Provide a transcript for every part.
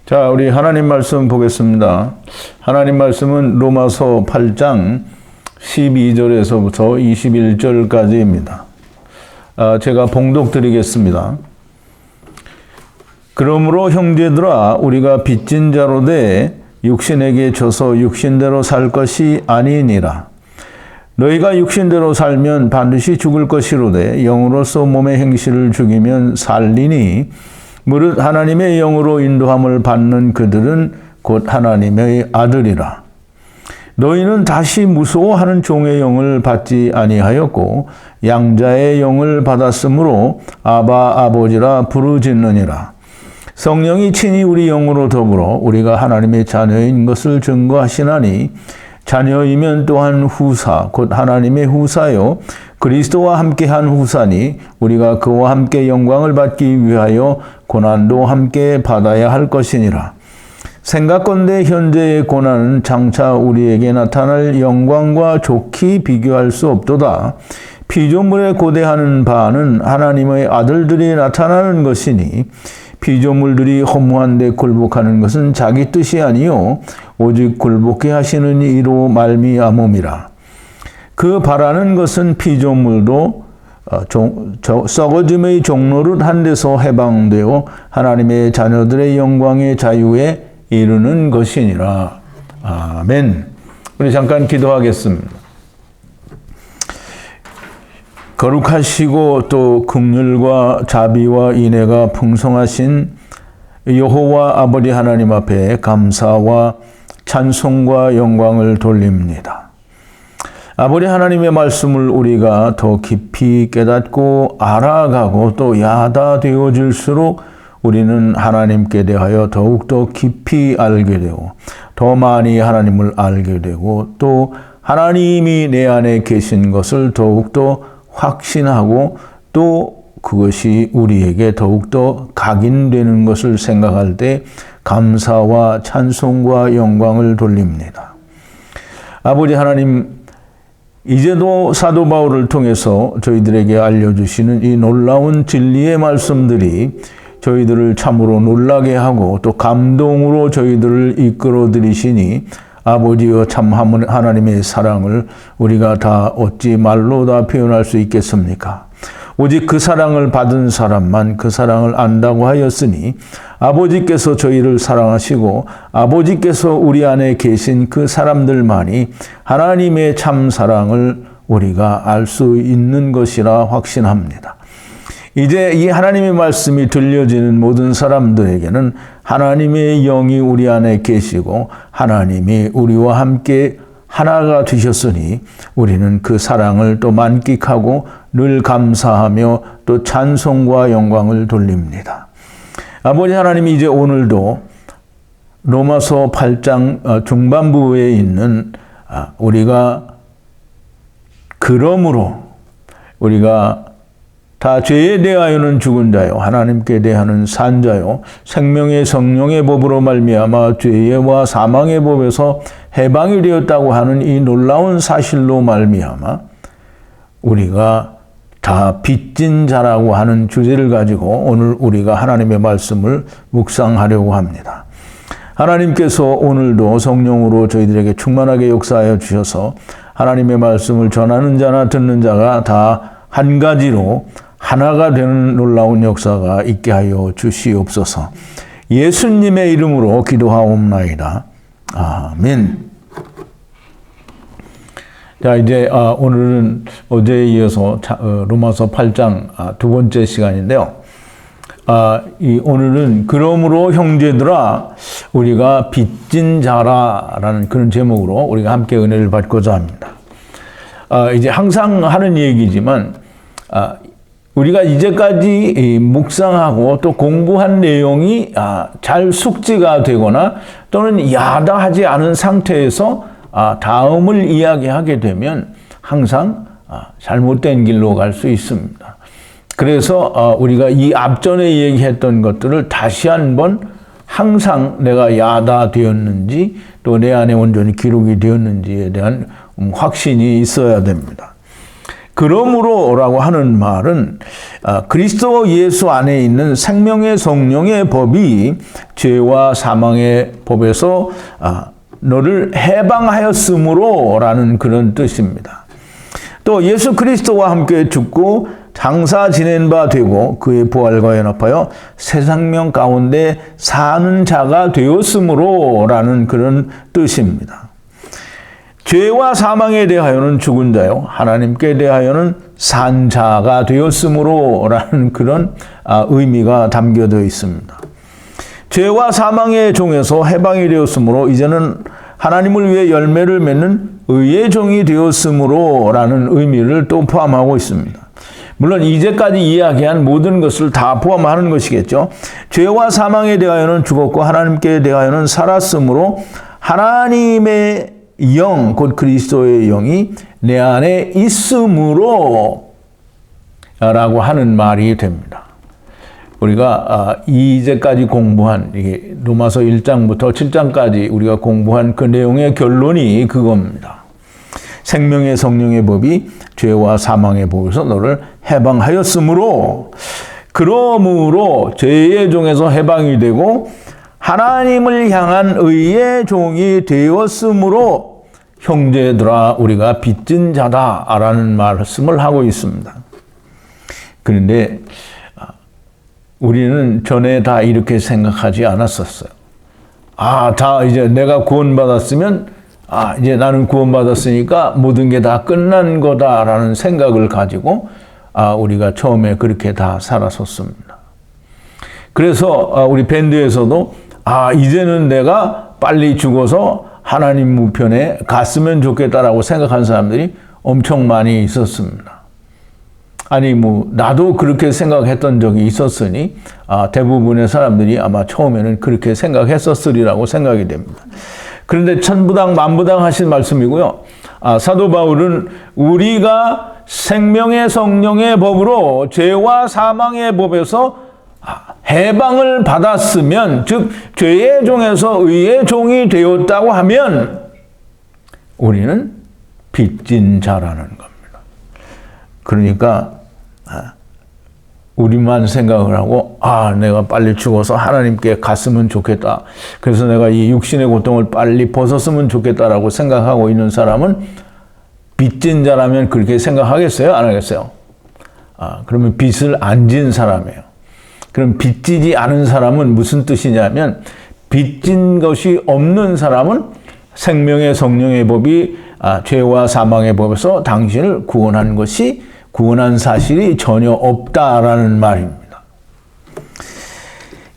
자, 우리 하나님 말씀 보겠습니다. 하나님 말씀은 로마서 8장 12절에서부터 21절까지입니다. 제가 봉독 드리겠습니다. 그러므로 형제들아, 우리가 빚진 자로 돼 육신에게 져서 육신대로 살 것이 아니니라. 너희가 육신대로 살면 반드시 죽을 것이로되 영으로서 몸의 행실을 죽이면 살리니 무릇 하나님의 영으로 인도함을 받는 그들은 곧 하나님의 아들이라. 너희는 다시 무서워하는 종의 영을 받지 아니하였고 양자의 영을 받았으므로 아바 아버지라 부르짖느니라. 성령이 친히 우리 영으로 더불어 우리가 하나님의 자녀인 것을 증거하시나니 자녀이면 또한 후사 곧 하나님의 후사요 그리스도와 함께한 후사니 우리가 그와 함께 영광을 받기 위하여 고난도 함께 받아야 할 것이니라. 생각건대 현재의 고난은 장차 우리에게 나타날 영광과 좋게 비교할 수 없도다. 피조물에 고대하는 바는 하나님의 아들들이 나타나는 것이니 피조물들이 허무한데 굴복하는 것은 자기 뜻이 아니요 오직 굴복해 하시는 이로 말미암음이라. 그 바라는 것은 피조물도 썩어짐의 종로를 한 데서 해방되어 하나님의 자녀들의 영광의 자유에 이르는 것이니라. 아멘. 우리 잠깐 기도하겠습니다. 거룩하시고 또 긍휼과 자비와 인애가 풍성하신 여호와 아버지 하나님 앞에 감사와 찬송과 영광을 돌립니다. 아버지 하나님의 말씀을 우리가 더 깊이 깨닫고 알아가고 또 야다되어질수록 우리는 하나님께 대하여 더욱더 깊이 알게 되고 더 많이 하나님을 알게 되고 또 하나님이 내 안에 계신 것을 더욱더 확신하고 또 그것이 우리에게 더욱더 각인되는 것을 생각할 때 감사와 찬송과 영광을 돌립니다. 아버지 하나님, 이제도 사도 바울을 통해서 저희들에게 알려주시는 이 놀라운 진리의 말씀들이 저희들을 참으로 놀라게 하고 또 감동으로 저희들을 이끌어 들이시니 아버지여 참 하나님의 사랑을 우리가 다 어찌 말로 다 표현할 수 있겠습니까? 오직 그 사랑을 받은 사람만 그 사랑을 안다고 하였으니 아버지께서 저희를 사랑하시고 아버지께서 우리 안에 계신 그 사람들만이 하나님의 참 사랑을 우리가 알 수 있는 것이라 확신합니다. 이제 이 하나님의 말씀이 들려지는 모든 사람들에게는 하나님의 영이 우리 안에 계시고 하나님이 우리와 함께 하나가 되셨으니 우리는 그 사랑을 또 만끽하고 늘 감사하며 또 찬송과 영광을 돌립니다. 아버지 하나님이 이제 오늘도 로마서 8장 중반부에 있는 우리가 그러므로 우리가 다 죄에 대하여는 죽은 자요 하나님께 대하는 산 자요 생명의 성령의 법으로 말미암아 죄와 사망의 법에서 해방이 되었다고 하는 이 놀라운 사실로 말미암아 우리가 다 빚진 자라고 하는 주제를 가지고 오늘 우리가 하나님의 말씀을 묵상하려고 합니다. 하나님께서 오늘도 성령으로 저희들에게 충만하게 역사하여 주셔서 하나님의 말씀을 전하는 자나 듣는 자가 다 한 가지로 하나가 되는 놀라운 역사가 있게 하여 주시옵소서. 예수님의 이름으로 기도하옵나이다. 아멘. 자, 이제 오늘은 어제에 이어서 로마서 8장 두 번째 시간인데요. 오늘은 그러므로 형제들아 우리가 빚진 자라라는 그런 제목으로 우리가 함께 은혜를 받고자 합니다. 이제 항상 하는 얘기지만 우리가 이제까지 묵상하고 또 공부한 내용이 잘 숙지가 되거나 또는 야다하지 않은 상태에서 다음을 이야기하게 되면 항상 잘못된 길로 갈 수 있습니다. 그래서 우리가 이 앞전에 얘기했던 것들을 다시 한번 항상 내가 야다되었는지 또 내 안에 온전히 기록이 되었는지에 대한 확신이 있어야 됩니다. 그러므로라고 하는 말은 그리스도 예수 안에 있는 생명의 성령의 법이 죄와 사망의 법에서 너를 해방하였으므로라는 그런 뜻입니다. 또 예수 그리스도와 함께 죽고 장사 지낸 바 되고 그의 부활과 연합하여 새 생명 가운데 사는 자가 되었으므로라는 그런 뜻입니다. 죄와 사망에 대하여는 죽은 자요 하나님께 대하여는 산 자가 되었으므로라는 그런 의미가 담겨져 있습니다. 죄와 사망의 종에서 해방이 되었으므로 이제는 하나님을 위해 열매를 맺는 의의 종이 되었으므로라는 의미를 또 포함하고 있습니다. 물론 이제까지 이야기한 모든 것을 다 포함하는 것이겠죠. 죄와 사망에 대하여는 죽었고 하나님께 대하여는 살았으므로 하나님의 영, 곧 그리스도의 영이 내 안에 있으므로 라고 하는 말이 됩니다. 우리가 이제까지 공부한 이게 로마서 1장부터 7장까지 우리가 공부한 그 내용의 결론이 그겁니다. 생명의 성령의 법이 죄와 사망의 법에서 너를 해방하였으므로 그러므로 죄의 종에서 해방이 되고 하나님을 향한 의의 종이 되었으므로 형제들아 우리가 빚진 자다라는 말씀을 하고 있습니다. 그런데 우리는 전에 다 이렇게 생각하지 않았었어요. 다 이제 내가 구원받았으면 이제 나는 구원받았으니까 모든 게 다 끝난 거다라는 생각을 가지고 우리가 처음에 그렇게 다 살았었습니다. 그래서 우리 밴드에서도 이제는 내가 빨리 죽어서 하나님 우편에 갔으면 좋겠다라고 생각한 사람들이 엄청 많이 있었습니다. 나도 그렇게 생각했던 적이 있었으니 대부분의 사람들이 아마 처음에는 그렇게 생각했었으리라고 생각이 됩니다. 그런데 천부당 만부당 하신 말씀이고요. 사도 바울은 우리가 생명의 성령의 법으로 죄와 사망의 법에서 해방을 받았으면, 즉 죄의 종에서 의의 종이 되었다고 하면 우리는 빚진 자라는 겁니다. 그러니까 우리만 생각을 하고 내가 빨리 죽어서 하나님께 갔으면 좋겠다. 그래서 내가 이 육신의 고통을 빨리 벗었으면 좋겠다라고 생각하고 있는 사람은 빚진 자라면 그렇게 생각하겠어요? 안 하겠어요? 그러면 빚을 안 진 사람이에요. 그럼 빚지지 않은 사람은 무슨 뜻이냐면 빚진 것이 없는 사람은 생명의 성령의 법이 죄와 사망의 법에서 당신을 구원한 사실이 전혀 없다라는 말입니다.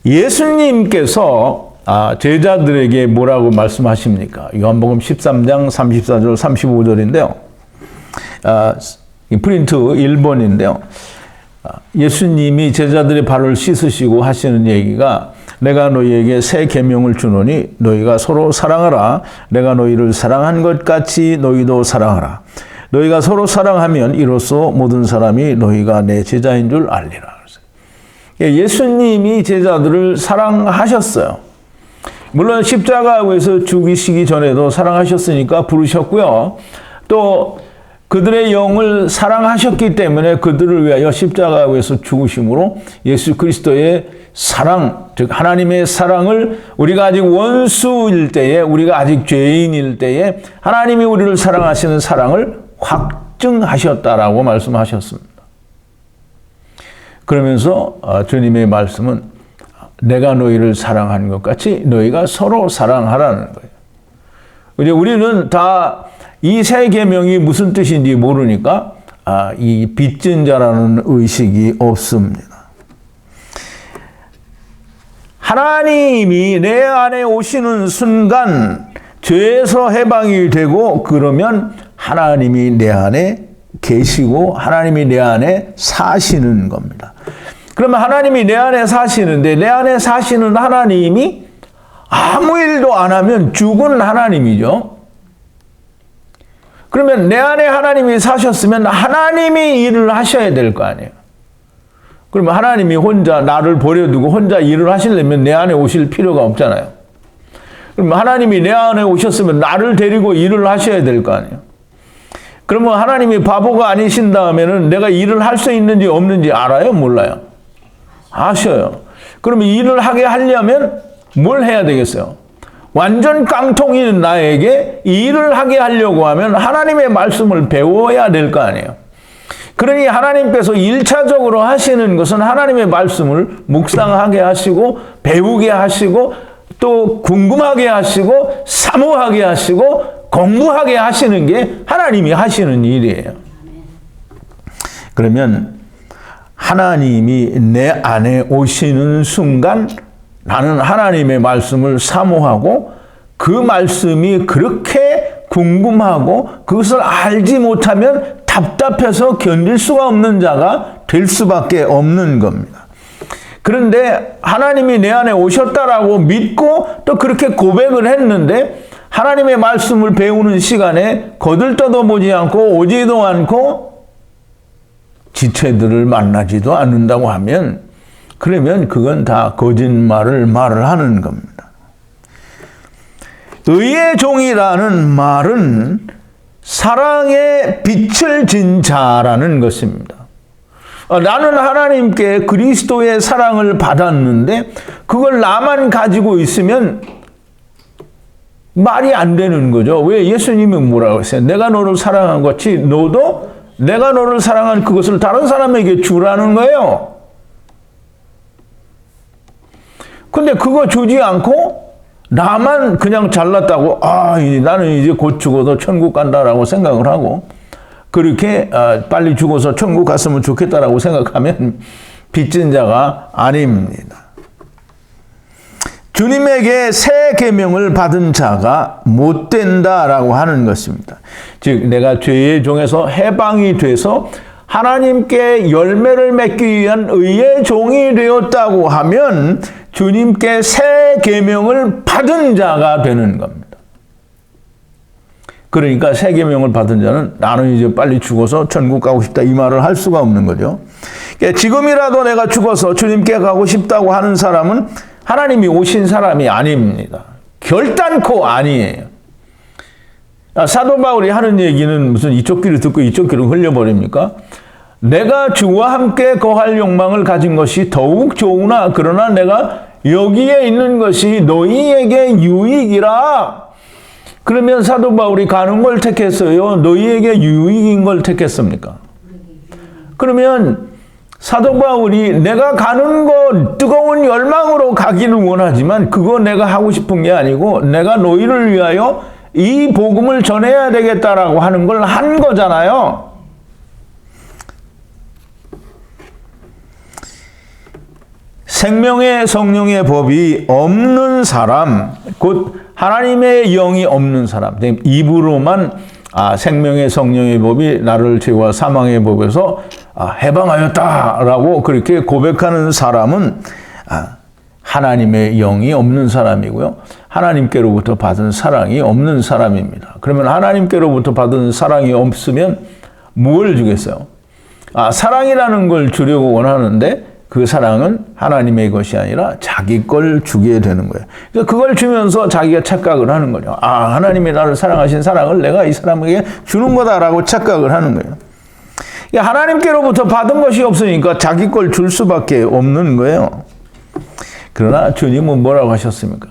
예수님께서 제자들에게 뭐라고 말씀하십니까? 요한복음 13장 34절 35절인데요. 프린트 1번인데요. 예수님이 제자들의 발을 씻으시고 하시는 얘기가 내가 너희에게 새 계명을 주노니 너희가 서로 사랑하라. 내가 너희를 사랑한 것 같이 너희도 사랑하라. 너희가 서로 사랑하면 이로써 모든 사람이 너희가 내 제자인 줄 알리라. 예수님이 제자들을 사랑하셨어요. 물론 십자가에서 죽이시기 전에도 사랑하셨으니까 부르셨고요. 또 그들의 영을 사랑하셨기 때문에 그들을 위하여 십자가에서 죽으심으로 예수 그리스도의 사랑, 즉 하나님의 사랑을 우리가 아직 원수일 때에, 우리가 아직 죄인일 때에 하나님이 우리를 사랑하시는 사랑을 확증하셨다라고 말씀하셨습니다. 그러면서 주님의 말씀은 내가 너희를 사랑한 것 같이 너희가 서로 사랑하라는 거예요. 이제 우리는 다 이 세 계명이 무슨 뜻인지 모르니까 이 빚진 자라는 의식이 없습니다. 하나님이 내 안에 오시는 순간 죄에서 해방이 되고 그러면 하나님이 내 안에 계시고 하나님이 내 안에 사시는 겁니다. 그러면 하나님이 내 안에 사시는데 내 안에 사시는 하나님이 아무 일도 안 하면 죽은 하나님이죠. 그러면 내 안에 하나님이 사셨으면 하나님이 일을 하셔야 될 거 아니에요. 그러면 하나님이 혼자 나를 버려두고 혼자 일을 하시려면 내 안에 오실 필요가 없잖아요. 그럼 하나님이 내 안에 오셨으면 나를 데리고 일을 하셔야 될 거 아니에요. 그러면 하나님이 바보가 아니신 다음에는 내가 일을 할 수 있는지 없는지 알아요? 몰라요? 아셔요. 그러면 일을 하게 하려면 뭘 해야 되겠어요? 완전 깡통인 나에게 일을 하게 하려고 하면 하나님의 말씀을 배워야 될 거 아니에요. 그러니 하나님께서 1차적으로 하시는 것은 하나님의 말씀을 묵상하게 하시고 배우게 하시고 또 궁금하게 하시고 사모하게 하시고 공부하게 하시는 게 하나님이 하시는 일이에요. 그러면 하나님이 내 안에 오시는 순간 나는 하나님의 말씀을 사모하고 그 말씀이 그렇게 궁금하고 그것을 알지 못하면 답답해서 견딜 수가 없는 자가 될 수밖에 없는 겁니다. 그런데 하나님이 내 안에 오셨다라고 믿고 또 그렇게 고백을 했는데 하나님의 말씀을 배우는 시간에 거들떠도 보지 않고 오지도 않고 지체들을 만나지도 않는다고 하면 그러면 그건 다 거짓말을 말을 하는 겁니다. 의의 종이라는 말은 사랑의 빛을 진 자라는 것입니다. 나는 하나님께 그리스도의 사랑을 받았는데 그걸 나만 가지고 있으면 말이 안 되는 거죠. 왜? 예수님이 뭐라고 했어요? 내가 너를 사랑한 것 같이 너도 내가 너를 사랑한 그것을 다른 사람에게 주라는 거예요. 근데 그거 주지 않고 나만 그냥 잘났다고 나는 이제 곧 죽어도 천국 간다라고 생각을 하고 그렇게 빨리 죽어서 천국 갔으면 좋겠다라고 생각하면 빚진 자가 아닙니다. 주님에게 새 계명을 받은 자가 못 된다라고 하는 것입니다. 즉 내가 죄의 종에서 해방이 돼서 하나님께 열매를 맺기 위한 의의 종이 되었다고 하면 주님께 새 계명을 받은 자가 되는 겁니다. 그러니까 새 계명을 받은 자는 나는 이제 빨리 죽어서 천국 가고 싶다 이 말을 할 수가 없는 거죠. 그러니까 지금이라도 내가 죽어서 주님께 가고 싶다고 하는 사람은 하나님이 오신 사람이 아닙니다. 결단코 아니에요. 사도 바울이 하는 얘기는 무슨 이쪽 귀를 듣고 이쪽 귀를 흘려버립니까? 내가 주와 함께 거할 욕망을 가진 것이 더욱 좋으나 그러나 내가 여기에 있는 것이 너희에게 유익이라. 그러면 사도 바울이 가는 걸 택했어요? 너희에게 유익인 걸 택했습니까? 그러면 사도 바울이 내가 가는 거 뜨거운 열망으로 가기를 원하지만 그거 내가 하고 싶은 게 아니고 내가 너희를 위하여 이 복음을 전해야 되겠다라고 하는 걸 한 거잖아요. 생명의 성령의 법이 없는 사람, 곧 하나님의 영이 없는 사람, 입으로만 생명의 성령의 법이 나를 죄와 사망의 법에서 해방하였다라고 그렇게 고백하는 사람은 하나님의 영이 없는 사람이고요. 하나님께로부터 받은 사랑이 없는 사람입니다. 그러면 하나님께로부터 받은 사랑이 없으면 뭘 주겠어요? 사랑이라는 걸 주려고 원하는데 그 사랑은 하나님의 것이 아니라 자기 걸 주게 되는 거예요. 그래서 그걸 주면서 자기가 착각을 하는 거죠. 하나님이 나를 사랑하신 사랑을 내가 이 사람에게 주는 거다라고 착각을 하는 거예요. 하나님께로부터 받은 것이 없으니까 자기 걸 줄 수밖에 없는 거예요. 그러나 주님은 뭐라고 하셨습니까?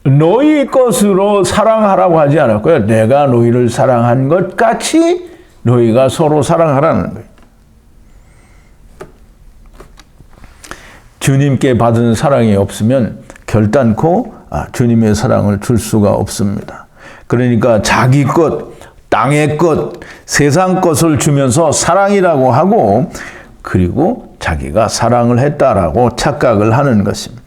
너희 것으로 사랑하라고 하지 않았고요. 내가 너희를 사랑한 것 같이 너희가 서로 사랑하라는 거예요. 주님께 받은 사랑이 없으면 결단코 주님의 사랑을 줄 수가 없습니다. 그러니까 자기 것, 땅의 것, 세상 것을 주면서 사랑이라고 하고 그리고 자기가 사랑을 했다라고 착각을 하는 것입니다.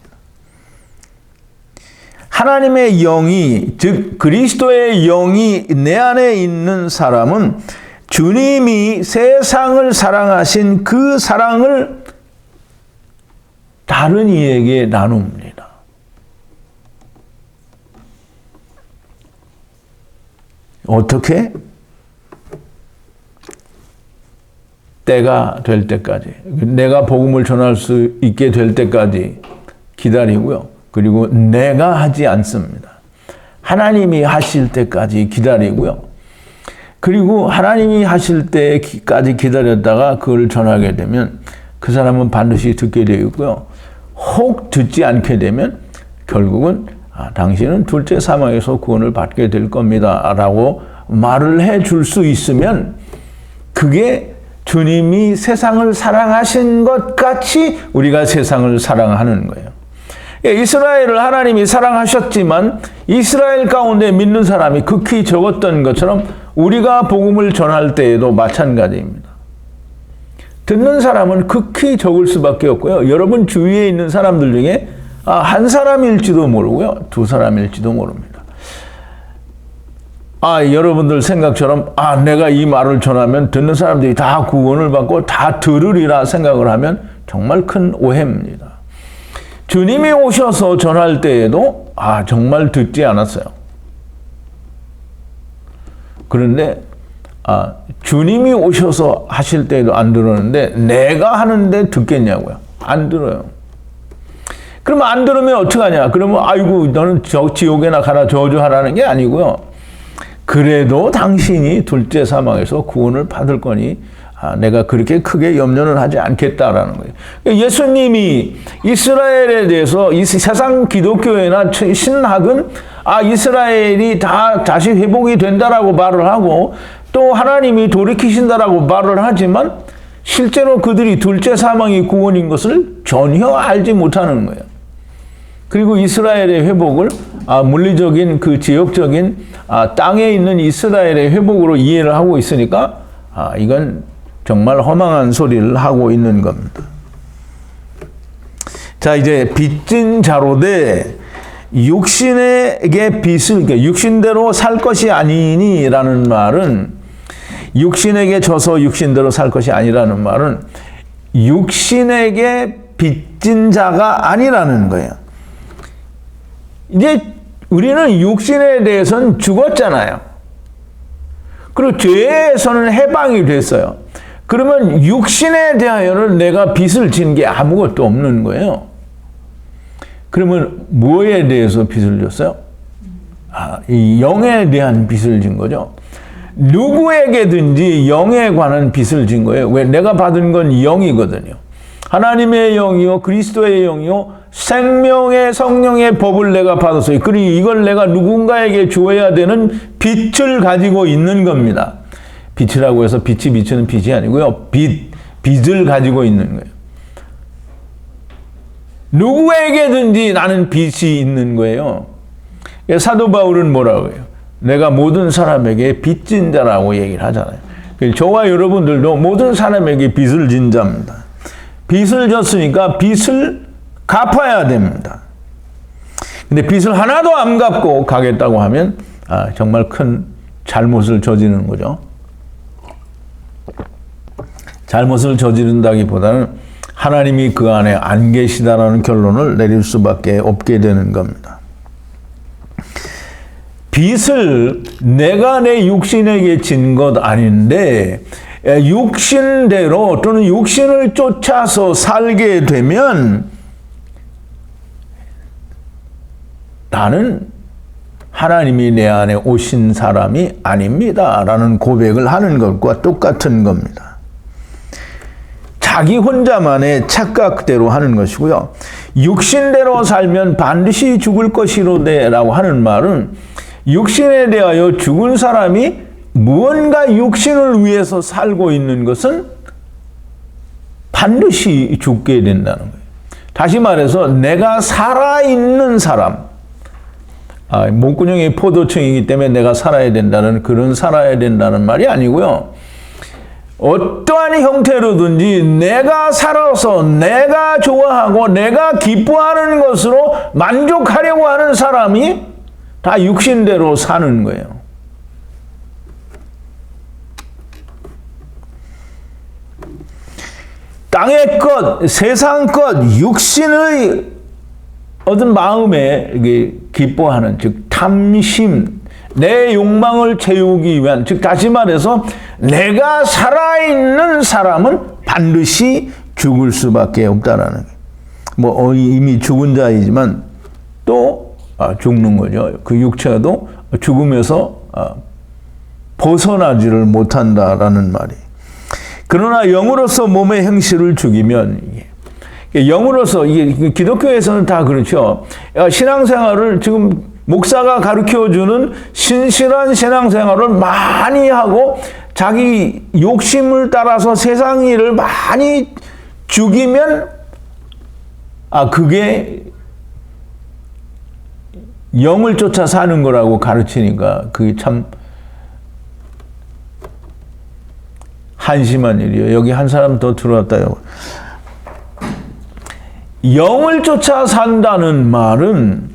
하나님의 영이, 즉 그리스도의 영이 내 안에 있는 사람은 주님이 세상을 사랑하신 그 사랑을 다른 이에게 나눕니다. 어떻게? 때가 될 때까지, 내가 복음을 전할 수 있게 될 때까지 기다리고요. 그리고 내가 하지 않습니다. 하나님이 하실 때까지 기다리고요. 그리고 하나님이 하실 때까지 기다렸다가 그걸 전하게 되면 그 사람은 반드시 듣게 되어 있고요. 혹 듣지 않게 되면 결국은 당신은 둘째 사망에서 구원을 받게 될 겁니다 라고 말을 해줄 수 있으면 그게 주님이 세상을 사랑하신 것 같이 우리가 세상을 사랑하는 거예요. 이스라엘을 하나님이 사랑하셨지만 이스라엘 가운데 믿는 사람이 극히 적었던 것처럼 우리가 복음을 전할 때에도 마찬가지입니다. 듣는 사람은 극히 적을 수밖에 없고요. 여러분 주위에 있는 사람들 중에 한 사람일지도 모르고요. 두 사람일지도 모릅니다. 여러분들 생각처럼 내가 이 말을 전하면 듣는 사람들이 다 구원을 받고 다 들으리라 생각을 하면 정말 큰 오해입니다. 주님이 오셔서 전할 때에도 정말 듣지 않았어요. 그런데 주님이 오셔서 하실 때에도 안 들었는데 내가 하는데 듣겠냐고요. 안 들어요. 그러면 안 들으면 어떡하냐. 그러면 아이고 너는 지옥에나 가라 저주하라는 게 아니고요. 그래도 당신이 둘째 사망에서 구원을 받을 거니 내가 그렇게 크게 염려는 하지 않겠다라는 거예요. 예수님이 이스라엘에 대해서 이 세상 기독교회나 신학은 이스라엘이 다 다시 회복이 된다라고 말을 하고 또 하나님이 돌이키신다라고 말을 하지만 실제로 그들이 둘째 사망이 구원인 것을 전혀 알지 못하는 거예요. 그리고 이스라엘의 회복을 물리적인 그 지역적인 땅에 있는 이스라엘의 회복으로 이해를 하고 있으니까 이건 정말 허망한 소리를 하고 있는 겁니다. 자, 이제 빚진 자로되 육신에게 빚을, 그러니까 육신대로 살 것이 아니니라는 말은 육신에게 져서 육신대로 살 것이 아니라는 말은 육신에게 빚진 자가 아니라는 거예요. 이제 우리는 육신에 대해서는 죽었잖아요. 그리고 죄에서는 해방이 됐어요. 그러면 육신에 대하여는 내가 빚을 진 게 아무것도 없는 거예요. 그러면 뭐에 대해서 빚을 졌어요? 이 영에 대한 빚을 진 거죠. 누구에게든지 영에 관한 빚을 진 거예요. 왜? 내가 받은 건 영이거든요. 하나님의 영이요, 그리스도의 영이요, 생명의 성령의 법을 내가 받았어요. 그리고 이걸 내가 누군가에게 주어야 되는 빚을 가지고 있는 겁니다. 빚이라고 해서 빛이 비치는 빚이 아니고요. 빚을 가지고 있는 거예요. 누구에게든지 나는 빚이 있는 거예요. 사도 바울은 뭐라고 해요? 내가 모든 사람에게 빚진 자라고 얘기를 하잖아요. 저와 여러분들도 모든 사람에게 빚을 진 자입니다. 빚을 졌으니까 빚을 갚아야 됩니다. 근데 빚을 하나도 안 갚고 가겠다고 하면 정말 큰 잘못을 저지르는 거죠. 잘못을 저지른다기보다는 하나님이 그 안에 안 계시다라는 결론을 내릴 수밖에 없게 되는 겁니다. 빚을 내가 내 육신에게 진 것 아닌데 육신대로 또는 육신을 쫓아서 살게 되면 나는 하나님이 내 안에 오신 사람이 아닙니다 라는 고백을 하는 것과 똑같은 겁니다. 자기 혼자만의 착각대로 하는 것이고요. 육신대로 살면 반드시 죽을 것이로되 라고 하는 말은 육신에 대하여 죽은 사람이 무언가 육신을 위해서 살고 있는 것은 반드시 죽게 된다는 거예요. 다시 말해서 내가 살아있는 사람, 목구멍이 포도청이기 때문에 내가 살아야 된다는 그런 살아야 된다는 말이 아니고요. 어떠한 형태로든지 내가 살아서 내가 좋아하고 내가 기뻐하는 것으로 만족하려고 하는 사람이 다 육신대로 사는 거예요. 땅의 것, 세상 것, 육신의 어떤 마음에 기뻐하는, 즉 탐심, 내 욕망을 채우기 위한, 즉 다시 말해서 내가 살아있는 사람은 반드시 죽을 수밖에 없다라는 거예요. 이미 죽은 자이지만 또 죽는 거죠. 그 육체도 죽음에서 벗어나지를 못한다라는 말이. 그러나 영으로서 몸의 행실을 죽이면, 영으로서, 이게 기독교에서는 다 그렇죠. 신앙생활을 지금 목사가 가르쳐주는 신실한 신앙생활을 많이 하고 자기 욕심을 따라서 세상 일을 많이 죽이면 그게 영을 쫓아 사는 거라고 가르치니까 그게 참 한심한 일이에요. 여기 한 사람 더 들어왔다요. 영을 쫓아 산다는 말은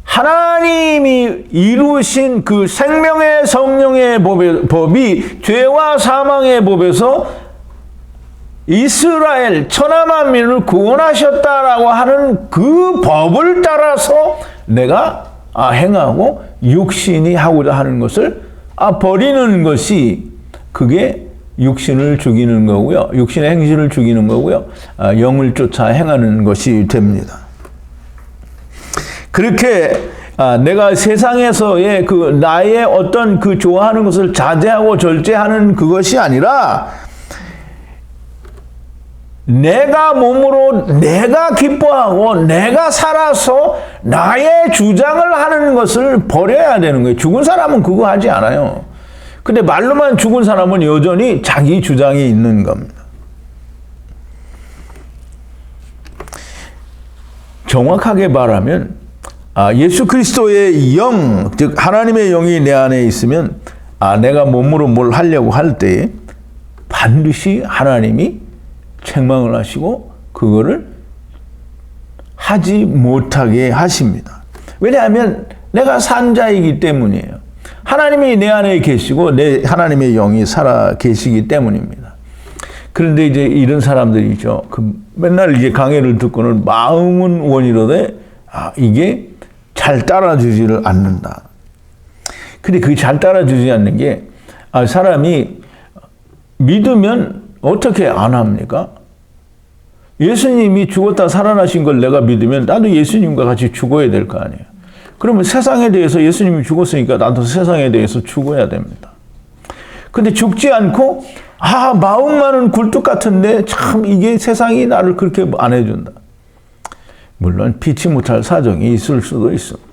하나님이 이루신 그 생명의 성령의 법이 죄와 사망의 법에서 이스라엘 천하 만민을 구원하셨다라고 하는 그 법을 따라서 내가 행하고 육신이 하고자 하는 것을 버리는 것이 그게 육신을 죽이는 거고요. 육신의 행실을 죽이는 거고요. 영을 쫓아 행하는 것이 됩니다. 그렇게 내가 세상에서의 그 나의 어떤 그 좋아하는 것을 자제하고 절제하는 그것이 아니라 내가 몸으로 내가 기뻐하고 내가 살아서 나의 주장을 하는 것을 버려야 되는 거예요. 죽은 사람은 그거 하지 않아요. 근데 말로만 죽은 사람은 여전히 자기 주장이 있는 겁니다. 정확하게 말하면 예수 그리스도의 영, 즉 하나님의 영이 내 안에 있으면 내가 몸으로 뭘 하려고 할 때에 반드시 하나님이 책망을 하시고 그거를 하지 못하게 하십니다. 왜냐하면 내가 산 자이기 때문이에요. 하나님이 내 안에 계시고 내 하나님의 영이 살아 계시기 때문입니다. 그런데 이제 이런 사람들이죠. 맨날 이제 강해를 듣고는 마음은 원이로되 이게 잘 따라주지를 않는다. 근데 그게 잘 따라주지 않는 게 사람이 믿으면 어떻게 안 합니까? 예수님이 죽었다 살아나신 걸 내가 믿으면 나도 예수님과 같이 죽어야 될 거 아니에요. 그러면 세상에 대해서 예수님이 죽었으니까 나도 세상에 대해서 죽어야 됩니다. 근데 죽지 않고 마음만은 굴뚝 같은데 참 이게 세상이 나를 그렇게 안 해준다. 물론 피치 못할 사정이 있을 수도 있습니다.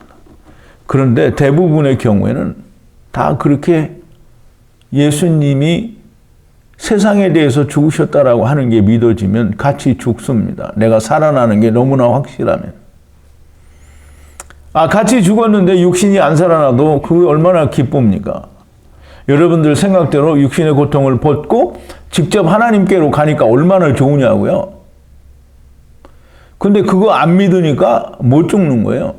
그런데 대부분의 경우에는 다 그렇게 예수님이 세상에 대해서 죽으셨다라고 하는 게 믿어지면 같이 죽습니다. 내가 살아나는 게 너무나 확실하면. 같이 죽었는데 육신이 안 살아나도 그게 얼마나 기쁩니까? 여러분들 생각대로 육신의 고통을 벗고 직접 하나님께로 가니까 얼마나 좋으냐고요? 근데 그거 안 믿으니까 못 죽는 거예요.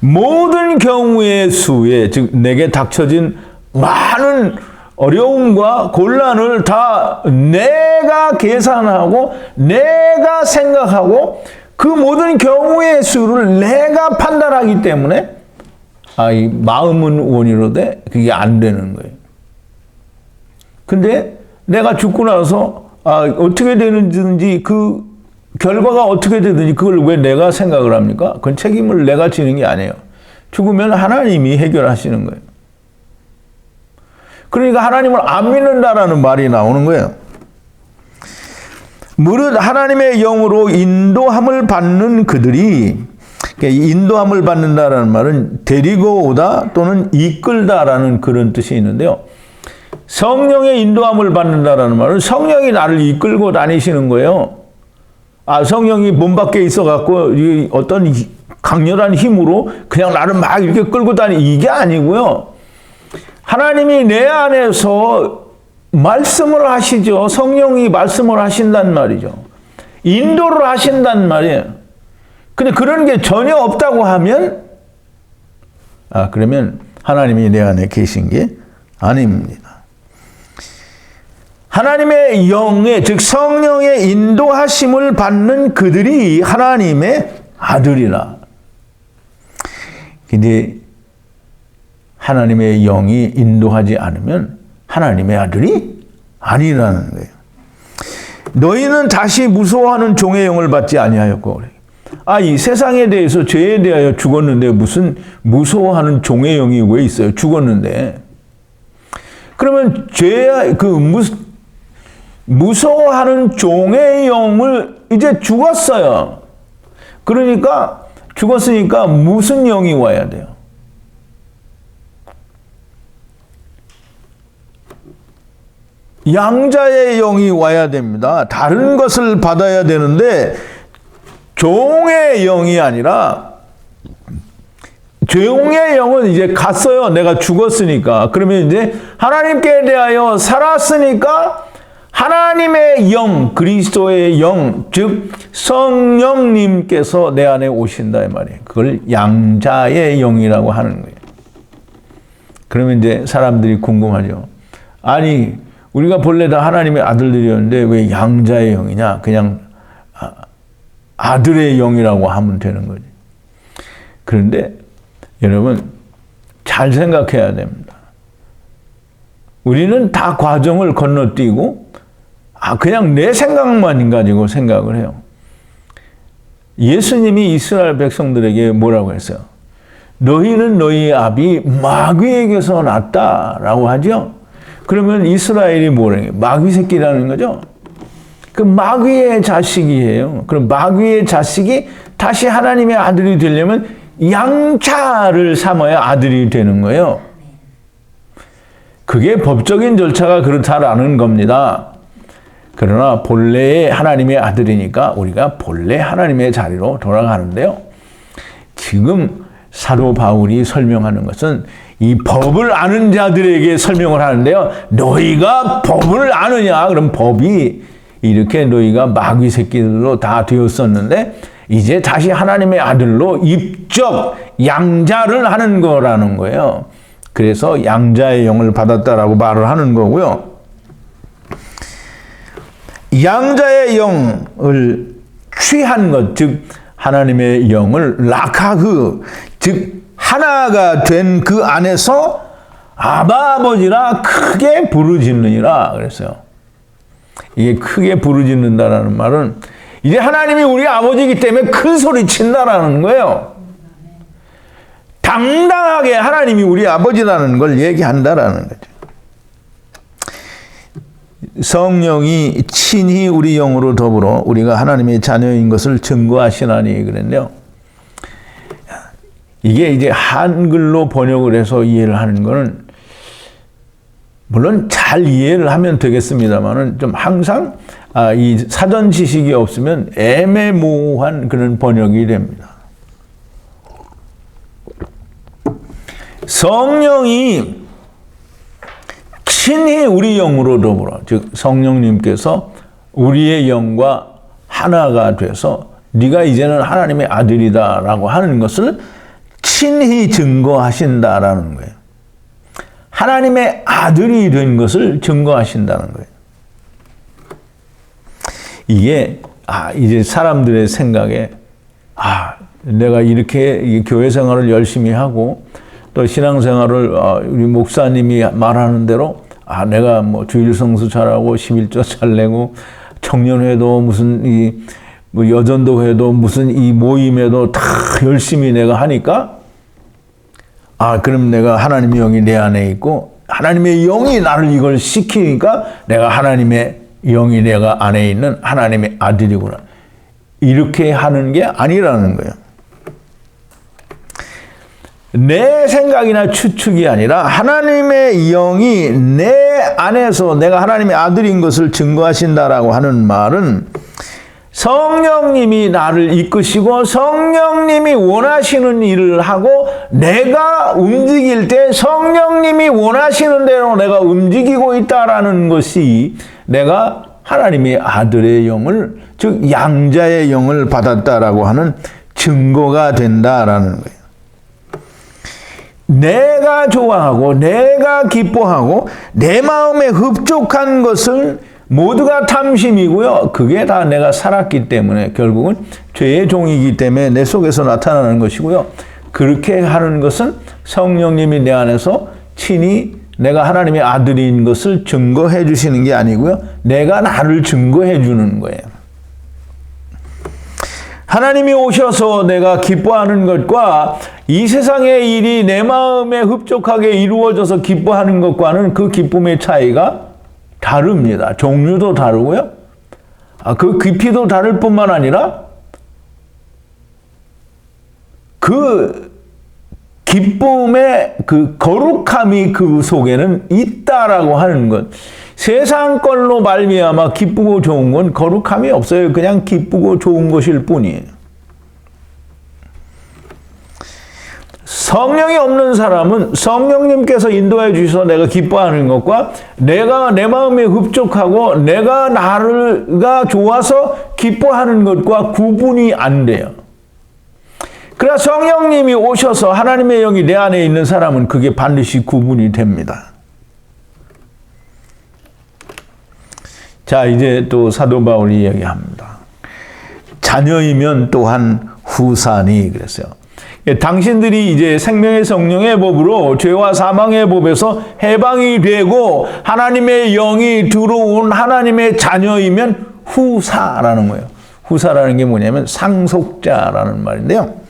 모든 경우의 수에, 즉 내게 닥쳐진 많은 어려움과 곤란을 다 내가 계산하고 내가 생각하고 그 모든 경우의 수를 내가 판단하기 때문에 이 마음은 원이로되 그게 안 되는 거예요. 근데 내가 죽고 나서 어떻게 되는지 그 결과가 어떻게 되든지 그걸 왜 내가 생각을 합니까? 그건 책임을 내가 지는 게 아니에요. 죽으면 하나님이 해결하시는 거예요. 그러니까 하나님을 안 믿는다라는 말이 나오는 거예요. 무릇 하나님의 영으로 인도함을 받는 그들이, 인도함을 받는다라는 말은 데리고 오다 또는 이끌다라는 그런 뜻이 있는데요. 성령의 인도함을 받는다라는 말은 성령이 나를 이끌고 다니시는 거예요. 성령이 몸 밖에 있어갖고 어떤 강렬한 힘으로 그냥 나를 막 이렇게 끌고 이게 아니고요. 하나님이 내 안에서 말씀을 하시죠. 성령이 말씀을 하신단 말이죠. 인도를 하신단 말이에요. 근데 그런 게 전혀 없다고 하면 그러면 하나님이 내 안에 계신 게 아닙니다. 하나님의 영의, 즉 성령의 인도하심을 받는 그들이 하나님의 아들이라. 근데 하나님의 영이 인도하지 않으면 하나님의 아들이 아니라는 거예요. 너희는 다시 무서워하는 종의 영을 받지 아니하였고, 이 세상에 대해서 죄에 대하여 죽었는데 무슨 무서워하는 종의 영이 왜 있어요? 죽었는데. 그러면 무서워하는 종의 영을 이제 죽었어요. 그러니까 죽었으니까 무슨 영이 와야 돼요? 양자의 영이 와야 됩니다. 다른 것을 받아야 되는데 종의 영이 아니라, 종의 영은 이제 갔어요. 내가 죽었으니까. 그러면 이제 하나님께 대하여 살았으니까 하나님의 영, 그리스도의 영, 즉 성령님께서 내 안에 오신다 이 말이에요. 그걸 양자의 영이라고 하는 거예요. 그러면 이제 사람들이 궁금하죠. 아니, 우리가 본래 다 하나님의 아들들이었는데 왜 양자의 영이냐? 그냥 아들의 영이라고 하면 되는 거지. 그런데 여러분 잘 생각해야 됩니다. 우리는 다 과정을 건너뛰고 그냥 내 생각만 가지고 생각을 해요. 예수님이 이스라엘 백성들에게 뭐라고 했어요? 너희는 너희 아비 마귀에게서 났다라고 하죠. 그러면 이스라엘이 뭐라는 거예요? 마귀 새끼라는 거죠. 그 마귀의 자식이에요. 그럼 마귀의 자식이 다시 하나님의 아들이 되려면 양자를 삼아야 아들이 되는 거예요. 그게 법적인 절차가 그렇다라는 겁니다. 그러나 본래의 하나님의 아들이니까 우리가 본래 하나님의 자리로 돌아가는데요. 지금 사도 바울이 설명하는 것은 이 법을 아는 자들에게 설명을 하는데요. 너희가 법을 아느냐? 그럼 법이 이렇게 너희가 마귀 새끼들로 다 되었었는데 이제 다시 하나님의 아들로 입적 양자를 하는 거라는 거예요. 그래서 양자의 영을 받았다라고 말을 하는 거고요. 양자의 영을 취한 것, 즉 하나님의 영을 라카흐, 즉 하나가 된 그 안에서 아바 아버지라 크게 부르짖느니라 그랬어요. 이게 크게 부르짖는다라는 말은 이제 하나님이 우리 아버지이기 때문에 큰 소리 친다라는 거예요. 당당하게 하나님이 우리 아버지라는 걸 얘기한다라는 거죠. 성령이 친히 우리 영으로 더불어 우리가 하나님의 자녀인 것을 증거하시나니 그랬네요. 이게 이제 한글로 번역을 해서 이해를 하는 거는 물론 잘 이해를 하면 되겠습니다만은 좀 항상 이 사전 지식이 없으면 애매모호한 그런 번역이 됩니다. 성령이 친히 우리 영으로 더불어, 즉 성령님께서 우리의 영과 하나가 돼서 네가 이제는 하나님의 아들이다라고 하는 것을 친히 증거하신다라는 거예요. 하나님의 아들이 된 것을 증거하신다는 거예요. 이게 이제 사람들의 생각에 내가 이렇게 교회 생활을 열심히 하고 또 신앙생활을 우리 목사님이 말하는 대로 내가 뭐 주일 성수 잘하고 11조 잘 내고 청년회도 무슨 뭐 여전도회도 무슨 이 모임에도 다 열심히 내가 하니까 그럼 내가 하나님의 영이 내 안에 있고 하나님의 영이 나를 이걸 시키니까 내가 하나님의 영이 내가 안에 있는 하나님의 아들이구나. 이렇게 하는 게 아니라는 거예요. 내 생각이나 추측이 아니라 하나님의 영이 내 안에서 내가 하나님의 아들인 것을 증거하신다라고 하는 말은 성령님이 나를 이끄시고 성령님이 원하시는 일을 하고 내가 움직일 때 성령님이 원하시는 대로 내가 움직이고 있다라는 것이 내가 하나님의 아들의 영을, 즉 양자의 영을 받았다라고 하는 증거가 된다라는 거예요. 내가 좋아하고 내가 기뻐하고 내 마음에 흡족한 것을 모두가 탐심이고요. 그게 다 내가 살았기 때문에 결국은 죄의 종이기 때문에 내 속에서 나타나는 것이고요. 그렇게 하는 것은 성령님이 내 안에서 친히 내가 하나님의 아들인 것을 증거해 주시는 게 아니고요. 내가 나를 증거해 주는 거예요. 하나님이 오셔서 내가 기뻐하는 것과 이 세상의 일이 내 마음에 흡족하게 이루어져서 기뻐하는 것과는 그 기쁨의 차이가 다릅니다. 종류도 다르고요. 그 깊이도 다를 뿐만 아니라 그 기쁨의 그 거룩함이 그 속에는 있다라고 하는 것. 세상 걸로 말미암아 기쁘고 좋은 건 거룩함이 없어요. 그냥 기쁘고 좋은 것일 뿐이에요. 성령이 없는 사람은 성령님께서 인도해 주셔서 내가 기뻐하는 것과 내가 내 마음에 흡족하고 내가 나가 좋아서 기뻐하는 것과 구분이 안 돼요. 그러나 성령님이 오셔서 하나님의 영이 내 안에 있는 사람은 그게 반드시 구분이 됩니다. 자, 이제 또 사도 바울이 얘기합니다. 자녀이면 또한 후사니 그랬어요. 당신들이 이제 생명의 성령의 법으로 죄와 사망의 법에서 해방이 되고 하나님의 영이 들어온 하나님의 자녀이면 후사라는 거예요. 후사라는 게 뭐냐면 상속자라는 말인데요.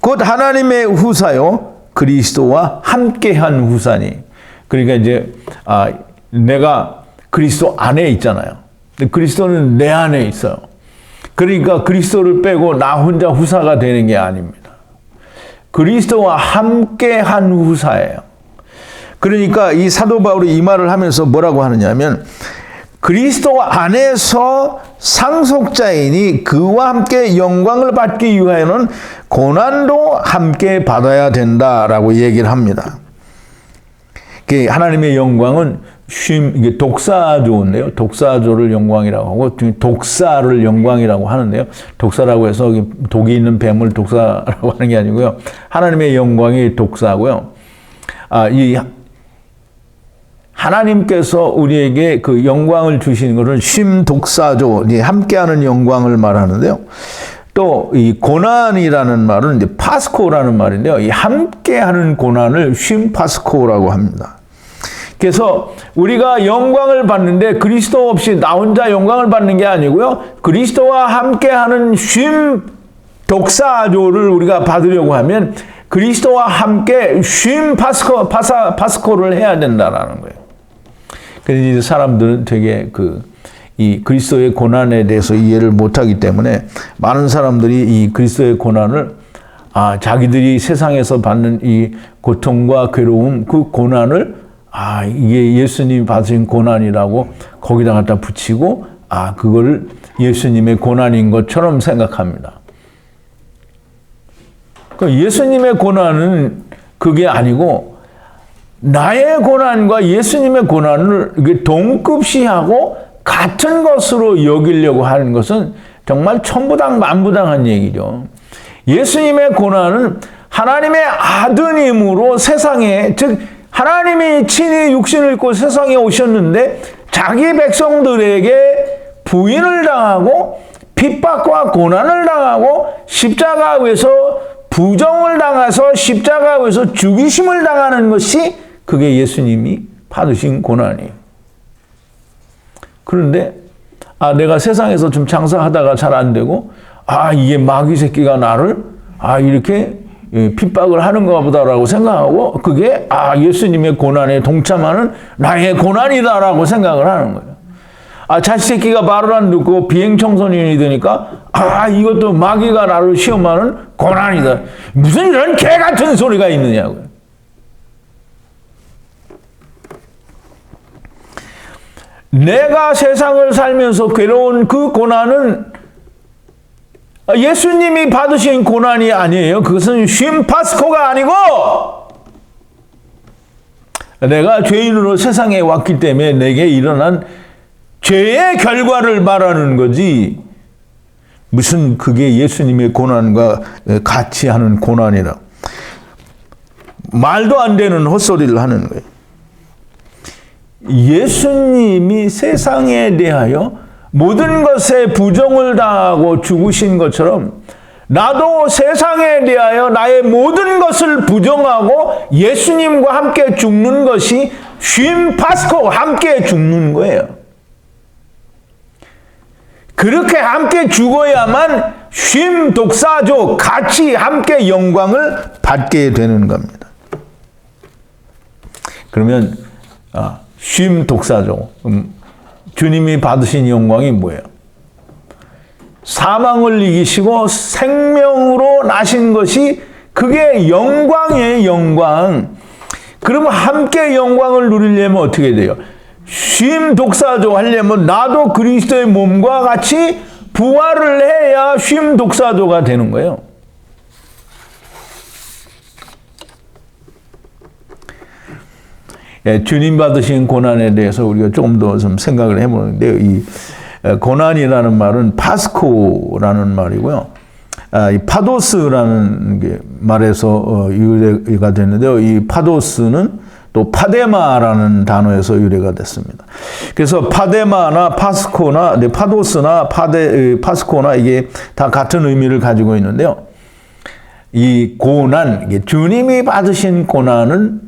곧 하나님의 후사요 그리스도와 함께한 후사니. 그러니까 이제 내가 그리스도 안에 있잖아요. 그리스도는 내 안에 있어요. 그러니까 그리스도를 빼고 나 혼자 후사가 되는 게 아닙니다. 그리스도와 함께한 후사예요. 그러니까 이 사도 바울이 이 말을 하면서 뭐라고 하느냐면 그리스도 안에서 상속자이니 그와 함께 영광을 받기 위하여는 고난도 함께 받아야 된다라고 얘기를 합니다. 하나님의 영광은 이게 독사조인데요. 독사조를 영광이라고 하고 독사를 영광이라고 하는데요. 독사라고 해서 독이 있는 뱀을 독사라고 하는 게 아니고요. 하나님의 영광이 독사고요. 이 하나님께서 우리에게 그 영광을 주시는 것을 쉼독사조, 함께하는 영광을 말하는데요. 또 이 고난이라는 말은 이제 파스코라는 말인데요. 이 함께하는 고난을 쉼파스코라고 합니다. 그래서 우리가 영광을 받는데 그리스도 없이 나 혼자 영광을 받는 게 아니고요. 그리스도와 함께하는 쉼 독사조를 우리가 받으려고 하면 그리스도와 함께 쉼 파스코를 해야 된다라는 거예요. 그래서 이제 사람들은 되게 이 그리스도의 고난에 대해서 이해를 못하기 때문에 많은 사람들이 이 그리스도의 고난을 자기들이 세상에서 받는 이 고통과 괴로움 그 고난을 이게 예수님이 받으신 고난이라고 거기다 갖다 붙이고 그걸 예수님의 고난인 것처럼 생각합니다. 예수님의 고난은 그게 아니고 나의 고난과 예수님의 고난을 동급시하고 같은 것으로 여기려고 하는 것은 정말 천부당 만부당한 얘기죠. 예수님의 고난은 하나님의 아드님으로 세상에 즉 하나님이 친히 육신을 입고 세상에 오셨는데 자기 백성들에게 부인을 당하고 핍박과 고난을 당하고 십자가에서 부정을 당해서 십자가에서 죽이심을 당하는 것이 그게 예수님이 받으신 고난이에요. 그런데 내가 세상에서 좀 장사하다가 잘 안 되고 이게 마귀 새끼가 나를 이렇게 핍박을 하는가 보다라고 생각하고 그게 예수님의 고난에 동참하는 나의 고난이다라고 생각을 하는 거예요. 자식 새끼가 말을 안 듣고 비행 청소년이 되니까 이것도 마귀가 나를 시험하는 고난이다. 무슨 이런 개 같은 소리가 있느냐고요. 내가 세상을 살면서 괴로운 그 고난은 예수님이 받으신 고난이 아니에요. 그것은 쉼파스코가 아니고 내가 죄인으로 세상에 왔기 때문에 내게 일어난 죄의 결과를 말하는 거지 무슨 그게 예수님의 고난과 같이 하는 고난이라 말도 안 되는 헛소리를 하는 거예요. 예수님이 세상에 대하여 모든 것에 부정을 당하고 죽으신 것처럼 나도 세상에 대하여 나의 모든 것을 부정하고 예수님과 함께 죽는 것이 쉼파스코 함께 죽는 거예요. 그렇게 함께 죽어야만 쉼 독사조 같이 함께 영광을 받게 되는 겁니다. 그러면 쉼 독사조, 주님이 받으신 영광이 뭐예요? 사망을 이기시고 생명으로 나신 것이 그게 영광이에요, 영광. 그러면 함께 영광을 누리려면 어떻게 돼요? 쉼 독사조 하려면 나도 그리스도의 몸과 같이 부활을 해야 쉼 독사조가 되는 거예요. 예, 주님 받으신 고난에 대해서 우리가 조금 더 좀 생각을 해보는데요. 이 고난이라는 말은 파스코라는 말이고요. 이 파도스라는 게 말에서 유래가 됐는데요. 이 파도스는 또 파데마라는 단어에서 유래가 됐습니다. 그래서 파데마나 파스코나 파도스나 파스코나 이게 다 같은 의미를 가지고 있는데요. 이 고난, 주님이 받으신 고난은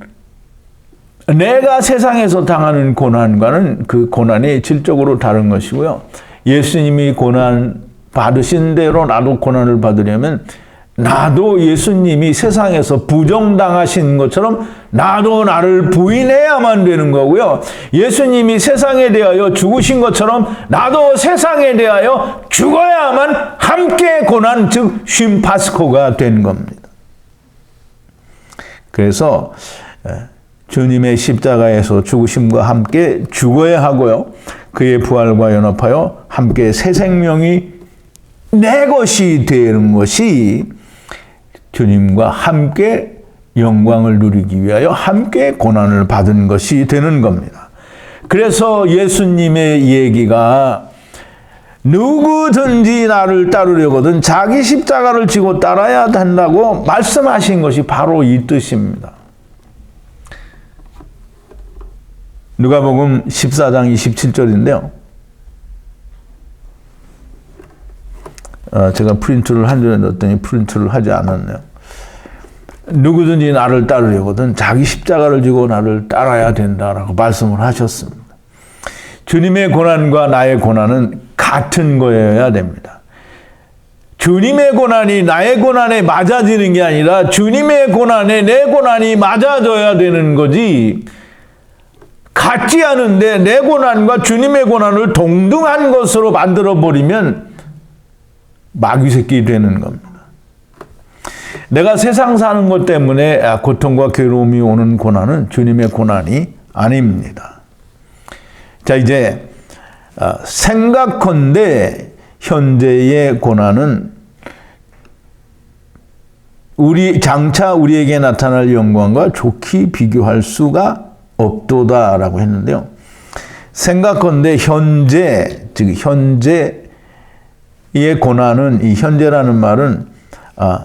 내가 세상에서 당하는 고난과는 그 고난이 질적으로 다른 것이고요. 예수님이 고난 받으신 대로 나도 고난을 받으려면 나도 예수님이 세상에서 부정당하신 것처럼 나도 나를 부인해야만 되는 거고요. 예수님이 세상에 대하여 죽으신 것처럼 나도 세상에 대하여 죽어야만 함께 고난, 즉 쉼 파스코가 된 겁니다. 그래서 주님의 십자가에서 죽으심과 함께 죽어야 하고요. 그의 부활과 연합하여 함께 새 생명이 내 것이 되는 것이 주님과 함께 영광을 누리기 위하여 함께 고난을 받은 것이 되는 겁니다. 그래서 예수님의 얘기가 누구든지 나를 따르려거든 자기 십자가를 지고 따라야 한다고 말씀하신 것이 바로 이 뜻입니다. 누가복음 14장 27절인데요. 제가 프린트를 한 줄에 넣었더니 프린트를 하지 않았네요. 누구든지 나를 따르려거든 자기 십자가를 지고 나를 따라야 된다라고 말씀을 하셨습니다. 주님의 고난과 나의 고난은 같은 거여야 됩니다. 주님의 고난이 나의 고난에 맞아지는 게 아니라 주님의 고난에 내 고난이 맞아져야 되는 거지, 같지 않은데 내 고난과 주님의 고난을 동등한 것으로 만들어버리면 마귀 새끼 되는 겁니다. 내가 세상 사는 것 때문에 고통과 괴로움이 오는 고난은 주님의 고난이 아닙니다. 자, 이제 생각컨대 현재의 고난은 장차 우리에게 나타날 영광과 좋게 비교할 수가 없도다라고 했는데요. 생각컨대 현재, 즉 현재의 고난은, 이 현재라는 말은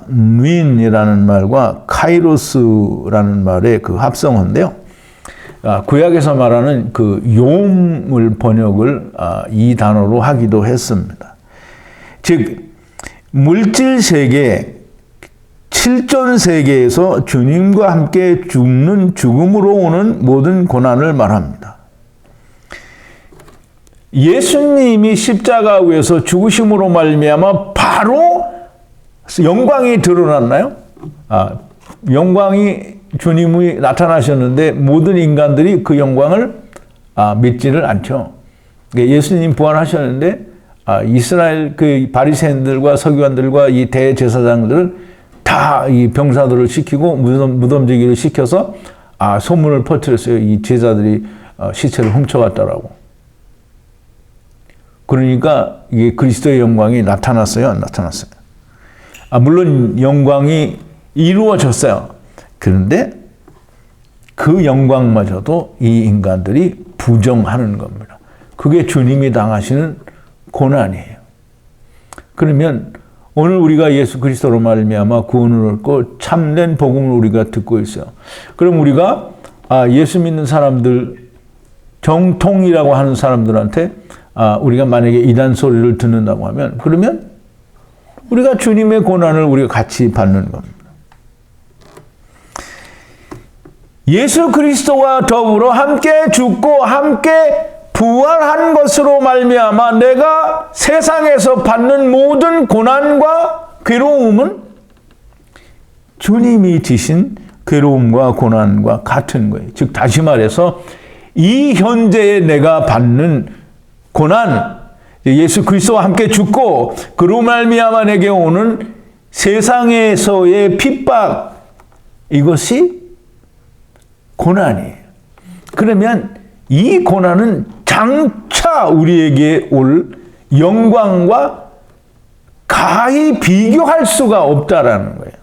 누인이라는 말과 카이로스라는 말의 그 합성어인데요. 구약에서 말하는 그 용을 번역을 이 단어로 하기도 했습니다. 즉 물질 세계, 실존 세계에서 주님과 함께 죽는 죽음으로 오는 모든 고난을 말합니다. 예수님이 십자가 위에서 죽으심으로 말미암아 바로 영광이 드러났나요? 영광이 주님이 나타나셨는데 모든 인간들이 그 영광을 믿지를 않죠. 예수님 부활하셨는데 이스라엘 그 바리새인들과 서기관들과 이 대제사장들을 다 이 병사들을 시키고 무덤지기를 시켜서 소문을 퍼뜨렸어요. 이 제자들이 시체를 훔쳐갔다라고. 그러니까 이게 그리스도의 영광이 나타났어요, 안 나타났어요? 물론 영광이 이루어졌어요. 그런데 그 영광마저도 이 인간들이 부정하는 겁니다. 그게 주님이 당하시는 고난이에요. 그러면 오늘 우리가 예수 그리스도로 말미암아 구원을 얻고 참된 복음을 우리가 듣고 있어요. 그럼 우리가 예수 믿는 사람들, 정통이라고 하는 사람들한테 우리가 만약에 이단 소리를 듣는다고 하면, 그러면 우리가 주님의 고난을 우리가 같이 받는 겁니다. 예수 그리스도와 더불어 함께 죽고 함께 부활한 것으로 말미암아 내가 세상에서 받는 모든 고난과 괴로움은 주님이 지신 괴로움과 고난과 같은 거예요. 즉 다시 말해서 이 현재에 내가 받는 고난, 예수 그리스도와 함께 죽고 그로 말미암아 내게 오는 세상에서의 핍박, 이것이 고난이에요. 그러면 이 고난은 장차 우리에게 올 영광과 가히 비교할 수가 없다라는 거예요.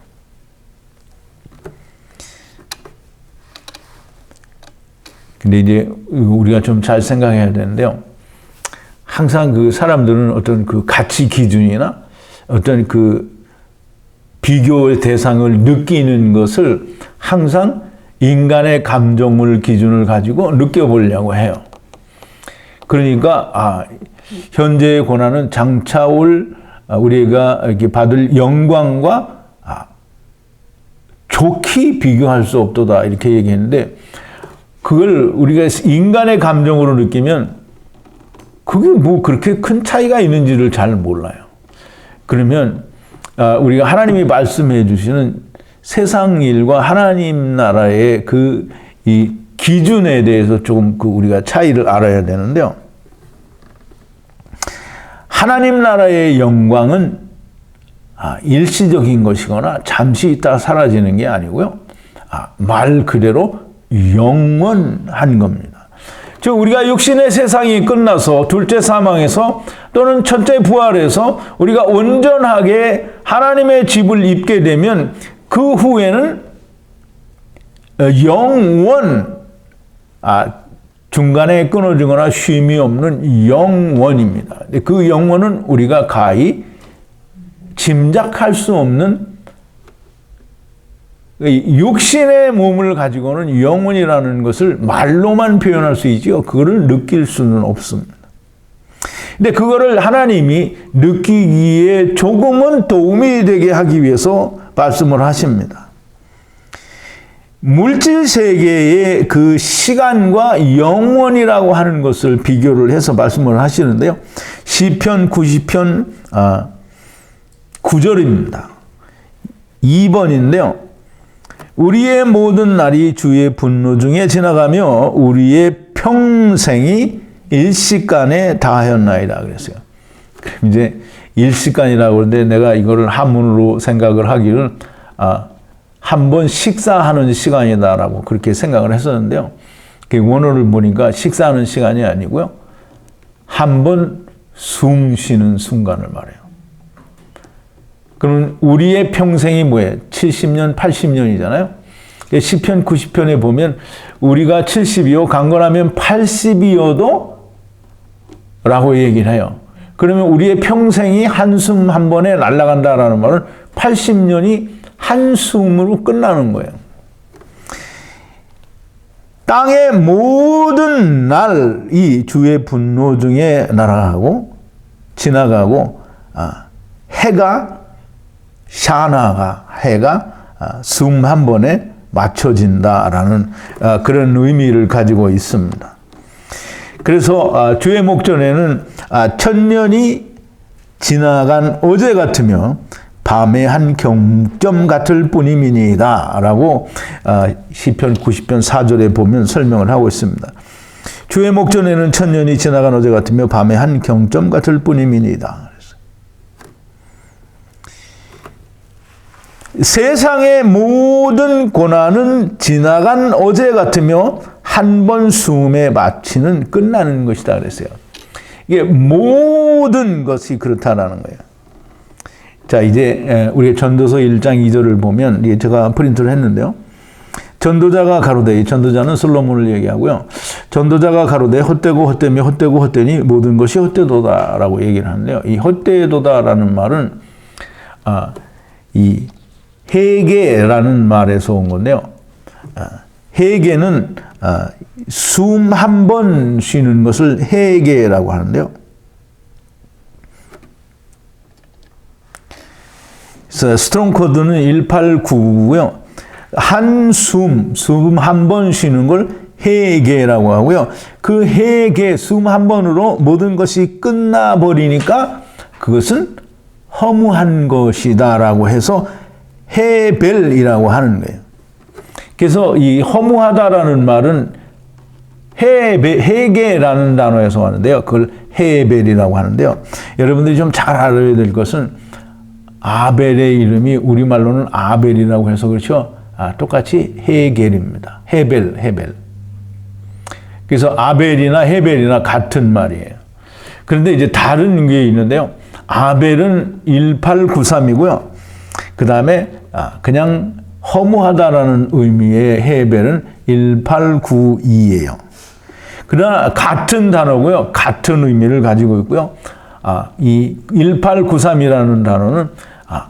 근데 이제 우리가 좀 잘 생각해야 되는데요. 항상 그 사람들은 어떤 그 가치 기준이나 어떤 그 비교의 대상을 느끼는 것을 항상 인간의 감정을 기준을 가지고 느껴보려고 해요. 그러니까 현재의 고난은 장차 올 우리가 이렇게 받을 영광과 좋게 비교할 수 없도다 이렇게 얘기했는데, 그걸 우리가 인간의 감정으로 느끼면 그게 뭐 그렇게 큰 차이가 있는지를 잘 몰라요. 그러면 우리가 하나님이 말씀해 주시는 세상 일과 하나님 나라의 이 기준에 대해서 조금 우리가 차이를 알아야 되는데요. 하나님 나라의 영광은 일시적인 것이거나 잠시 있다가 사라지는 게 아니고요. 말 그대로 영원한 겁니다. 즉 우리가 육신의 세상이 끝나서 둘째 사망에서 또는 첫째 부활에서 우리가 온전하게 하나님의 집을 입게 되면 그 후에는 영원, 중간에 끊어지거나 쉼이 없는 영원입니다. 그 영원은 우리가 가히 짐작할 수 없는, 육신의 몸을 가지고는 영혼이라는 것을 말로만 표현할 수 있지요. 그거를 느낄 수는 없습니다. 근데 그거를 하나님이 느끼기에 조금은 도움이 되게 하기 위해서 말씀을 하십니다. 물질 세계의 그 시간과 영원이라고 하는 것을 비교를 해서 말씀을 하시는데요. 시편 90편 9절입니다. 2번인데요. 우리의 모든 날이 주의 분노 중에 지나가며 우리의 평생이 일시간에 다하였나이다 그랬어요. 그럼 이제 일시간이라고 그러는데 내가 이거를 한문으로 생각을 하기를 한 번 식사하는 시간이다라고 그렇게 생각을 했었는데요. 원어를 보니까 식사하는 시간이 아니고요. 한 번 숨 쉬는 순간을 말해요. 그러면 우리의 평생이 뭐예요? 70년, 80년이잖아요. 시편 90편에 보면 우리가 70이요, 강건하면 80이어도 라고 얘기를 해요. 그러면 우리의 평생이 한숨 한 번에 날아간다라는 말은 80년이 한숨으로 끝나는 거예요. 땅의 모든 날이 주의 분노 중에 날아가고 지나가고 해가 숨 한 번에 맞춰진다라는 그런 의미를 가지고 있습니다. 그래서 주의 목전에는 천년이 지나간 어제 같으며 밤의 한 경점 같을 뿐임이니이다 라고 시편 90편 4절에 보면 설명을 하고 있습니다. 주의 목전에는 천년이 지나간 어제 같으며 밤의 한 경점 같을 뿐임이니이다. 세상의 모든 고난은 지나간 어제 같으며 한 번 숨에 마치는 끝나는 것이다 그랬어요. 이게 모든 것이 그렇다라는 거예요. 자, 이제 우리가 전도서 1장 2절을 보면, 이게 제가 프린트를 했는데요. 전도자가 가로되, 이 전도자는 솔로몬을 얘기하고요. 전도자가 가로되 헛되고 헛되며 헛되고 헛되니 모든 것이 헛되도다라고 얘기를 하는데요. 이 헛되도다라는 말은 이 해계라는 말에서 온 건데요. 해계는 숨 한 번 쉬는 것을 해계라고 하는데요. 스트롱 코드는 1899고요. 숨 한 번 쉬는 걸 해계라고 하고요. 그 해계, 숨 한 번으로 모든 것이 끝나버리니까 그것은 허무한 것이다라고 해서 해벨이라고 하는 거예요. 그래서 이 허무하다라는 말은 해계라는 단어에서 왔는데요. 그걸 해벨이라고 하는데요. 여러분들이 좀 잘 알아야 될 것은 아벨의 이름이 우리말로는 아벨이라고 해서 그렇죠. 똑같이 해겔입니다. 해벨. 그래서 아벨이나 해벨이나 같은 말이에요. 그런데 이제 다른 게 있는데요. 아벨은 1893이고요. 그 다음에 그냥 허무하다라는 의미의 해벨은 1892예요. 그러나 같은 단어고요. 같은 의미를 가지고 있고요. 이 1893이라는 단어는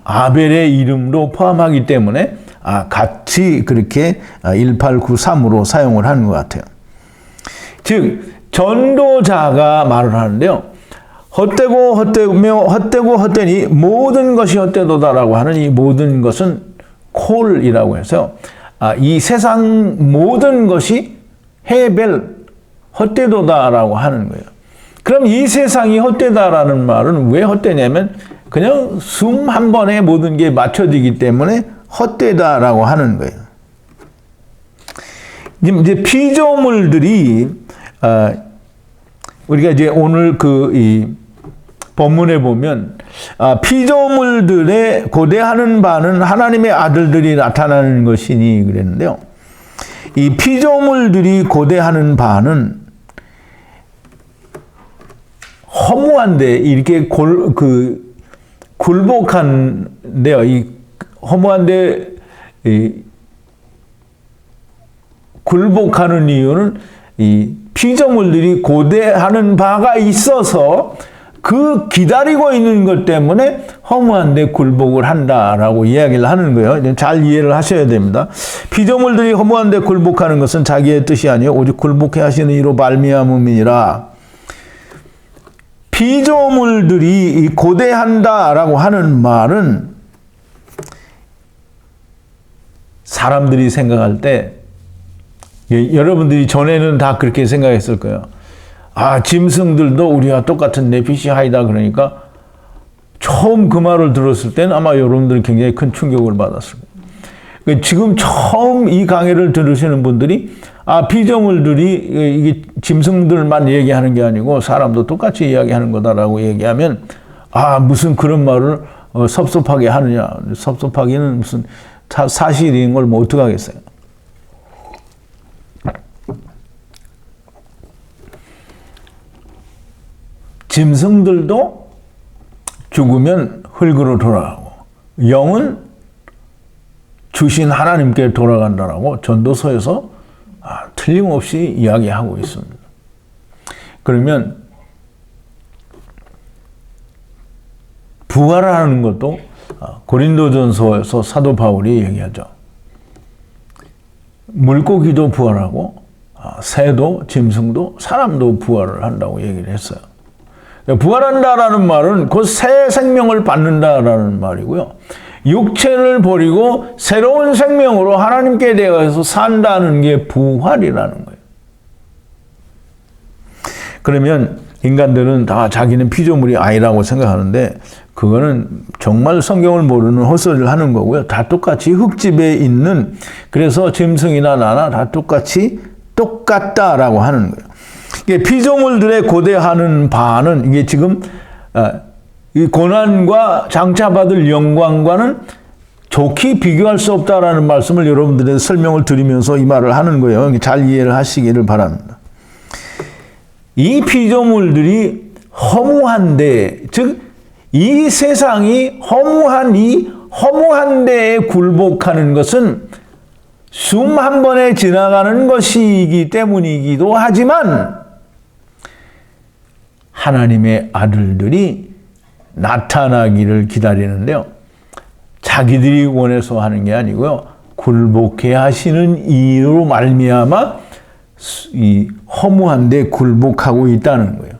아벨의 이름도 포함하기 때문에 같이 그렇게 1893으로 사용을 하는 것 같아요. 즉 전도자가 말을 하는데요. 헛되고 헛되니 모든 것이 헛되도다라고 하는 이 모든 것은 콜이라고 해서 이 세상 모든 것이 해벨 헛되도다라고 하는 거예요. 그럼 이 세상이 헛되다라는 말은 왜 헛되냐면 그냥 숨 한 번에 모든 게 맞춰지기 때문에 헛되다라고 하는 거예요. 이제 피조물들이 우리가 이제 오늘 이 본문에 보면 피조물들의 고대하는 바는 하나님의 아들들이 나타나는 것이니 그랬는데요. 이 피조물들이 고대하는 바는 허무한데 이렇게 굴복한데요. 이 허무한데 굴복하는 이유는 이 피조물들이 고대하는 바가 있어서 그 기다리고 있는 것 때문에 허무한데 굴복을 한다라고 이야기를 하는 거예요. 잘 이해를 하셔야 됩니다. 피조물들이 허무한데 굴복하는 것은 자기의 뜻이 아니요 오직 굴복해 하시는 이로 말미암음이니라. 피조물들이 고대한다라고 하는 말은 사람들이 생각할 때 여러분들이 전에는 다 그렇게 생각했을 거예요. 짐승들도 우리와 똑같은 내핏이 하이다 그러니까 처음 그 말을 들었을 때는 아마 여러분들이 굉장히 큰 충격을 받았을 거예요. 지금 처음 이 강의를 들으시는 분들이 피조물들이 이게 짐승들만 얘기하는 게 아니고 사람도 똑같이 이야기하는 거다라고 얘기하면 무슨 그런 말을 섭섭하게 하느냐. 섭섭하기는 무슨 사실인 걸 뭐 어떡하겠어요. 짐승들도 죽으면 흙으로 돌아가고 영은 주신 하나님께 돌아간다라고 전도서에서 틀림없이 이야기하고 있습니다. 그러면 부활하는 것도 고린도전서에서 사도 바울이 얘기하죠. 물고기도 부활하고 새도 짐승도 사람도 부활을 한다고 얘기를 했어요. 부활한다라는 말은 곧 새 생명을 받는다라는 말이고요. 육체를 버리고 새로운 생명으로 하나님께 대해서 산다는 게 부활이라는 거예요. 그러면 인간들은 다 자기는 피조물이 아니라고 생각하는데 그거는 정말 성경을 모르는 헛소리를 하는 거고요. 다 똑같이 흙집에 있는 그래서 짐승이나 나나 다 똑같다라고 하는 거예요. 이게 피조물들의 고대하는 바는 이게 지금 이 고난과 장차받을 영광과는 좋게 비교할 수 없다라는 말씀을 여러분들의 설명을 드리면서 이 말을 하는 거예요. 잘 이해를 하시기를 바랍니다. 이 피조물들이 허무한데, 즉 이 세상이 허무한 데에 굴복하는 것은 숨 한 번에 지나가는 것이기 때문이기도 하지만 하나님의 아들들이 나타나기를 기다리는데요. 자기들이 원해서 하는 게 아니고요. 굴복해 하시는 이유로 말미암아 이 허무한데 굴복하고 있다는 거예요.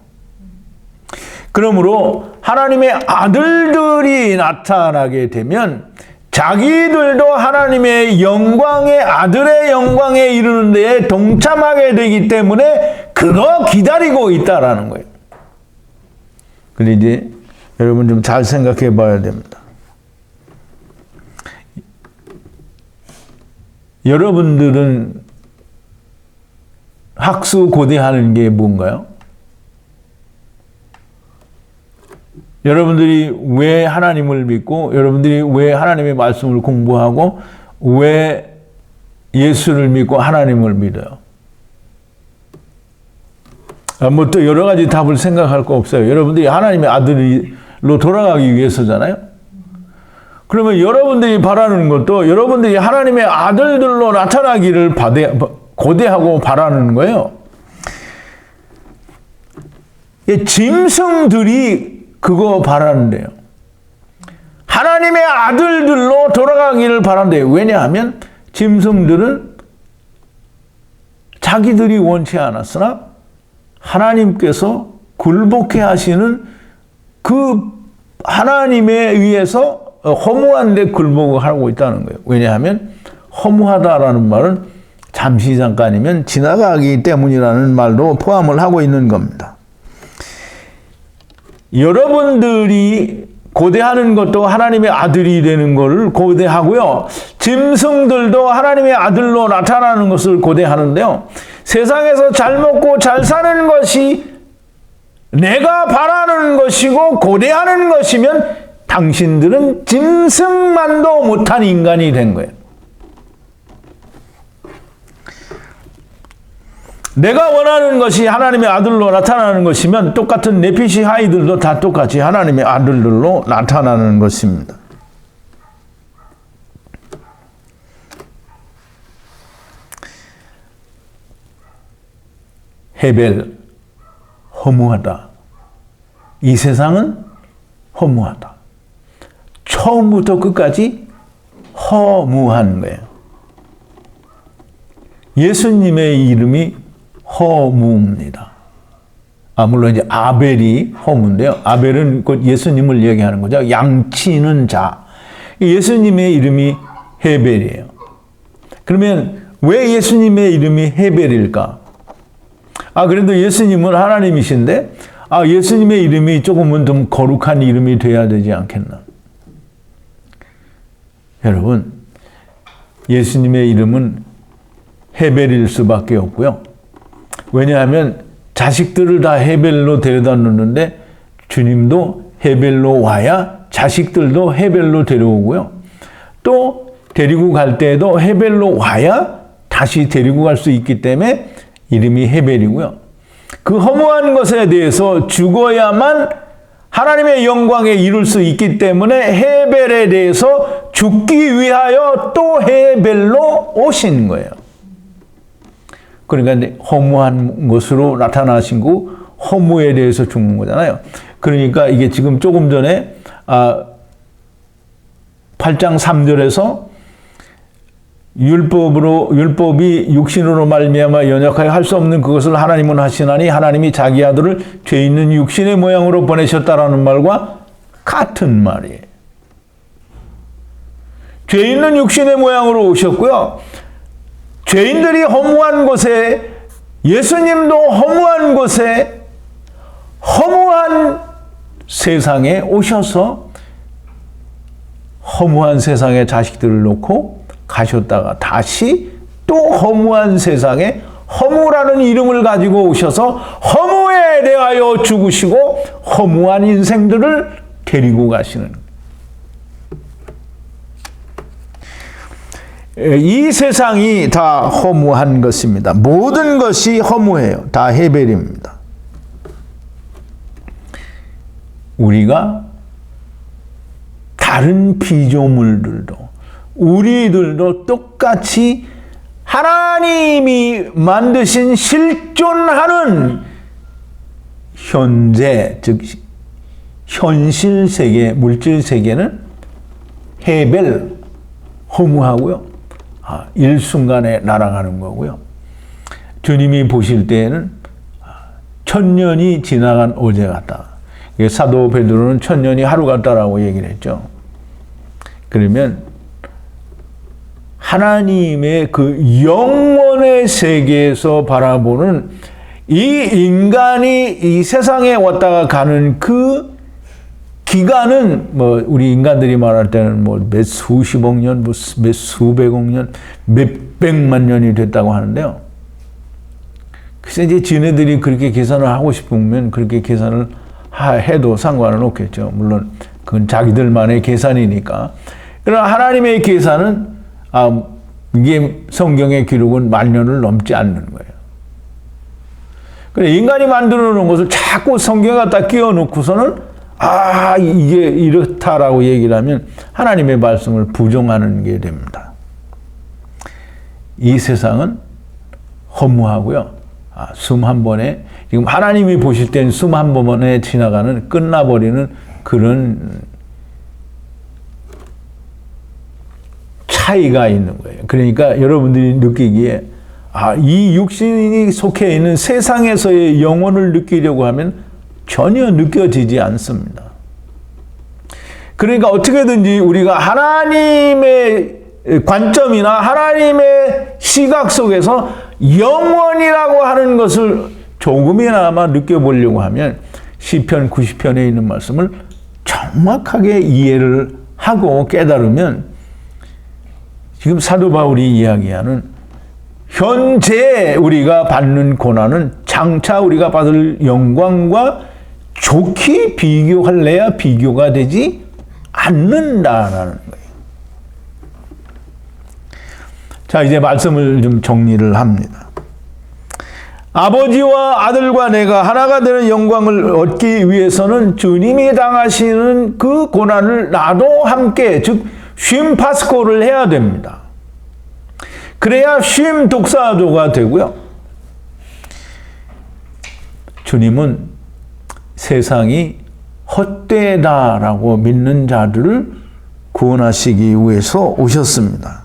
그러므로 하나님의 아들들이 나타나게 되면 자기들도 하나님의 영광의 아들의 영광에 이르는 데에 동참하게 되기 때문에 그거 기다리고 있다라는 거예요. 근데 이제 여러분 좀 잘 생각해 봐야 됩니다. 여러분들은 학수고대하는 게 뭔가요? 여러분들이 왜 하나님을 믿고 여러분들이 왜 하나님의 말씀을 공부하고 왜 예수를 믿고 하나님을 믿어요? 뭐 또 여러 가지 답을 생각할 거 없어요. 여러분들이 하나님의 아들로 돌아가기 위해서잖아요. 그러면 여러분들이 바라는 것도 여러분들이 하나님의 아들들로 나타나기를 고대하고 바라는 거예요. 짐승들이 그거 바라는데요. 하나님의 아들들로 돌아가기를 바란대요. 왜냐하면 짐승들은 자기들이 원치 않았으나 하나님께서 굴복해 하시는 그 하나님에 의해서 허무한 데 굴복을 하고 있다는 거예요. 왜냐하면 허무하다라는 말은 잠시 잠깐이면 지나가기 때문이라는 말도 포함을 하고 있는 겁니다. 여러분들이 고대하는 것도 하나님의 아들이 되는 것을 고대하고요. 짐승들도 하나님의 아들로 나타나는 것을 고대하는데요. 세상에서 잘 먹고 잘 사는 것이 내가 바라는 것이고 고대하는 것이면 당신들은 짐승만도 못한 인간이 된 거예요. 내가 원하는 것이 하나님의 아들로 나타나는 것이면 똑같은 네피시 하이들도 다 똑같이 하나님의 아들들로 나타나는 것입니다. 헤벨, 허무하다. 이 세상은 허무하다. 처음부터 끝까지 허무한 거예요. 예수님의 이름이 허무입니다. 물론 이제 아벨이 허무인데요. 아벨은 곧 예수님을 얘기하는 거죠. 양치는 자. 예수님의 이름이 헤벨이에요. 그러면 왜 예수님의 이름이 헤벨일까? 그래도 예수님은 하나님이신데, 예수님의 이름이 조금은 좀 거룩한 이름이 돼야 되지 않겠나? 여러분, 예수님의 이름은 헤벨일 수밖에 없고요. 왜냐하면 자식들을 다 헤벨로 데려다 놓는데 주님도 헤벨로 와야 자식들도 헤벨로 데려오고요. 또 데리고 갈 때에도 헤벨로 와야 다시 데리고 갈 수 있기 때문에 이름이 헤벨이고요. 그 허무한 것에 대해서 죽어야만 하나님의 영광에 이룰 수 있기 때문에 헤벨에 대해서 죽기 위하여 또 헤벨로 오신 거예요. 그러니까 허무한 것으로 나타나신 거 허무에 대해서 죽는 거잖아요. 그러니까 이게 지금 조금 전에 8장 3절에서 율법이 육신으로 말미암아 연약하여 할 수 없는 그것을 하나님은 하시나니 하나님이 자기 아들을 죄 있는 육신의 모양으로 보내셨다라는 말과 같은 말이에요. 죄 있는 육신의 모양으로 오셨고요. 죄인들이 허무한 곳에 예수님도 허무한 곳에 허무한 세상에 오셔서 허무한 세상에 자식들을 놓고 가셨다가 다시 또 허무한 세상에 허무라는 이름을 가지고 오셔서 허무에 대하여 죽으시고 허무한 인생들을 데리고 가시는 이 세상이 다 허무한 것입니다. 모든 것이 허무해요. 다 헤벨입니다. 우리가 다른 피조물들도 우리들도 똑같이 하나님이 만드신 실존하는 현재, 즉 현실 세계, 물질 세계는 헤벨, 허무하고요. 일순간에 날아가는 거고요. 주님이 보실 때에는 1000년이 지나간 어제 같다. 사도 베드로는 1000년이 하루 같다라고 얘기를 했죠. 그러면 하나님의 그 영원의 세계에서 바라보는 이 인간이 이 세상에 왔다가 가는 그 기간은 뭐 우리 인간들이 말할 때는 뭐 몇 수십억 년, 뭐 몇 수백억 년, 몇 백만 년이 됐다고 하는데요. 그래서 이제 지네들이 그렇게 계산을 하고 싶으면 그렇게 계산을 해도 상관은 없겠죠. 물론 그건 자기들만의 계산이니까. 그러나 하나님의 계산은 이게 성경의 기록은 10,000년을 넘지 않는 거예요. 그래 인간이 만들어 놓은 것을 자꾸 성경에 갖다 끼워 놓고서는 이게 이렇다라고 얘기를 하면 하나님의 말씀을 부정하는 게 됩니다. 이 세상은 허무하고요. 숨 한 번에 지금 하나님이 보실 때는 숨 한 번에 지나가는 끝나버리는 그런 차이가 있는 거예요. 그러니까 여러분들이 느끼기에 이 육신이 속해 있는 세상에서의 영혼을 느끼려고 하면 전혀 느껴지지 않습니다. 그러니까 어떻게든지 우리가 하나님의 관점이나 하나님의 시각 속에서 영원이라고 하는 것을 조금이나마 느껴보려고 하면 시편 90편에 있는 말씀을 정확하게 이해를 하고 깨달으면 지금 사도 바울이 이야기하는 현재 우리가 받는 고난은 장차 우리가 받을 영광과 좋게 비교할래야 비교가 되지 않는다라는 거예요. 자, 이제 말씀을 좀 정리를 합니다. 아버지와 아들과 내가 하나가 되는 영광을 얻기 위해서는 주님이 당하시는 그 고난을 나도 함께, 즉 쉼 파스코를 해야 됩니다. 그래야 쉼 독사조가 되고요. 주님은 세상이 헛되다라고 믿는 자들을 구원하시기 위해서 오셨습니다.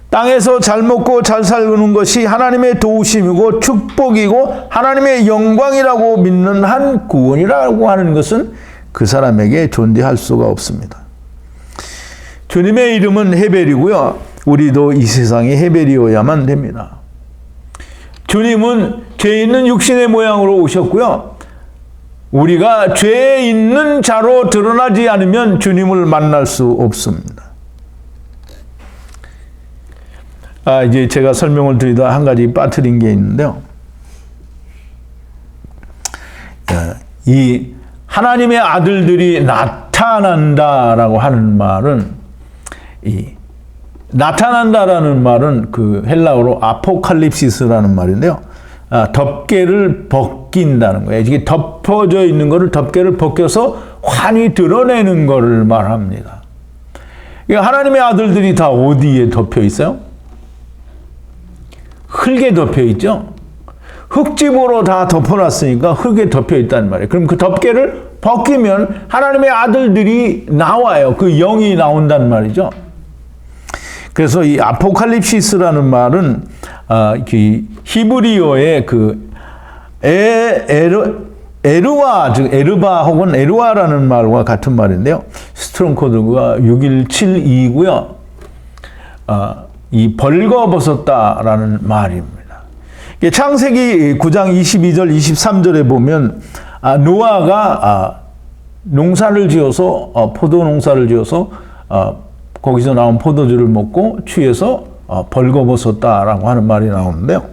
땅에서 잘 먹고 잘 살는 것이 하나님의 도우심이고 축복이고 하나님의 영광이라고 믿는 한 구원이라고 하는 것은 그 사람에게 존재할 수가 없습니다. 주님의 이름은 헤벨이고요. 우리도 이 세상에 헤벨이어야만 됩니다. 주님은 죄 있는 육신의 모양으로 오셨고요. 우리가 죄 있는 자로 드러나지 않으면 주님을 만날 수 없습니다. 이제 제가 설명을 드리다 한 가지 빠뜨린 게 있는데요. 이 하나님의 아들들이 나타난다라고 하는 말은 나타난다라는 말은 그 헬라어로 아포칼립시스라는 말인데요. 덮개를 벗긴다는 거예요. 이게 덮어져 있는 거를 덮개를 벗겨서 환히 드러내는 거를 말합니다. 하나님의 아들들이 다 어디에 덮여 있어요? 흙에 덮여 있죠? 흙집으로 다 덮어놨으니까 흙에 덮여 있단 말이에요. 그럼 그 덮개를 벗기면 하나님의 아들들이 나와요. 그 영이 나온단 말이죠. 그래서 이 아포칼립시스라는 말은 히브리어의 그 에르와, 즉 에르바 혹은 에르와라는 말과 같은 말인데요. 스트롱 코드가 6172고요. 이 벌거벗었다라는 말입니다. 창세기 9장 22절 23절에 보면 노아가 농사를 지어서 포도 농사를 지어서 거기서 나온 포도주를 먹고 취해서 벌거벗었다라고 하는 말이 나오는데요.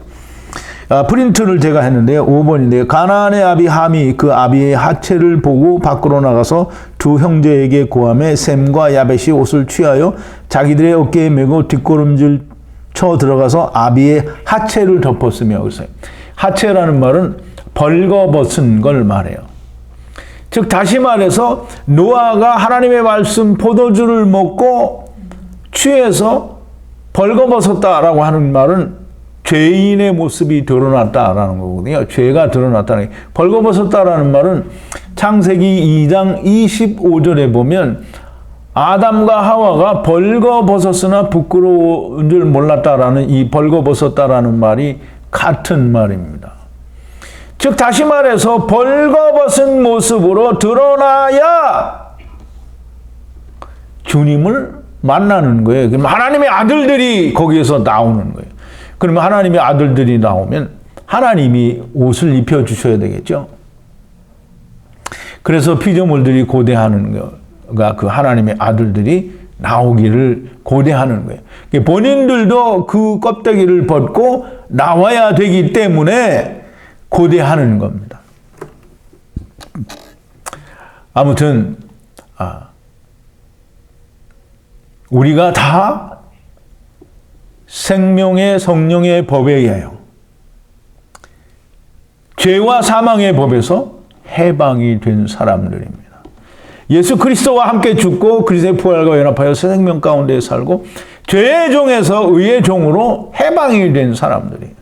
프린트를 제가 했는데요. 5번인데요. 가나안의 아비 함이 그 아비의 하체를 보고 밖으로 나가서 두 형제에게 고하매 셈과 야벳이 옷을 취하여 자기들의 어깨에 메고 뒷걸음질 쳐 들어가서 아비의 하체를 덮었으며, 그래서 하체라는 말은 벌거벗은 걸 말해요. 즉 다시 말해서 노아가 하나님의 말씀 포도주를 먹고 취해서 벌거벗었다라고 하는 말은 죄인의 모습이 드러났다라는 거거든요. 죄가 드러났다는 게. 벌거벗었다라는 말은 창세기 2장 25절에 보면 아담과 하와가 벌거벗었으나 부끄러운 줄 몰랐다라는 이 벌거벗었다라는 말이 같은 말입니다. 즉 다시 말해서 벌거벗은 모습으로 드러나야 주님을 만나는 거예요. 그럼 하나님의 아들들이 거기에서 나오는 거예요. 그러면 하나님의 아들들이 나오면 하나님이 옷을 입혀주셔야 되겠죠. 그래서 피조물들이 고대하는 거가 그 하나님의 아들들이 나오기를 고대하는 거예요. 본인들도 그 껍데기를 벗고 나와야 되기 때문에 고대하는 겁니다. 아무튼 우리가 다 생명의 성령의 법에 의하여 죄와 사망의 법에서 해방이 된 사람들입니다. 예수 그리스도와 함께 죽고 그리스도의 부활과 연합하여 새 생명 가운데 살고 죄의 종에서 의의 종으로 해방이 된 사람들이에요.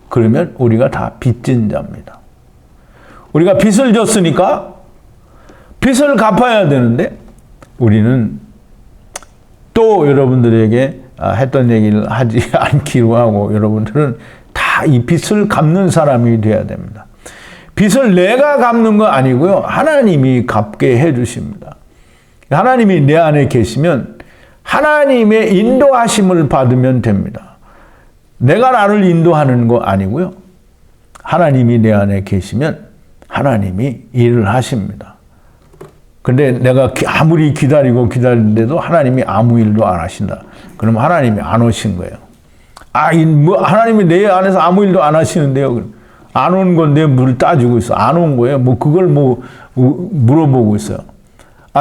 그러면 우리가 다 빚진 자입니다. 우리가 빚을 졌으니까 빚을 갚아야 되는데 우리는 또 여러분들에게 했던 얘기를 하지 않기로 하고 여러분들은 다 이 빚을 갚는 사람이 되어야 됩니다. 빚을 내가 갚는 거 아니고요. 하나님이 갚게 해 주십니다. 하나님이 내 안에 계시면 하나님의 인도하심을 받으면 됩니다. 내가 나를 인도하는 거 아니고요. 하나님이 내 안에 계시면 하나님이 일을 하십니다. 근데 내가 아무리 기다리는데도 하나님이 아무 일도 안 하신다. 그럼 하나님이 안 오신 거예요. 하나님이 내 안에서 아무 일도 안 하시는데요. 안 온 건데 뭘 따지고 있어. 안 온 거예요. 그걸 물어보고 있어요.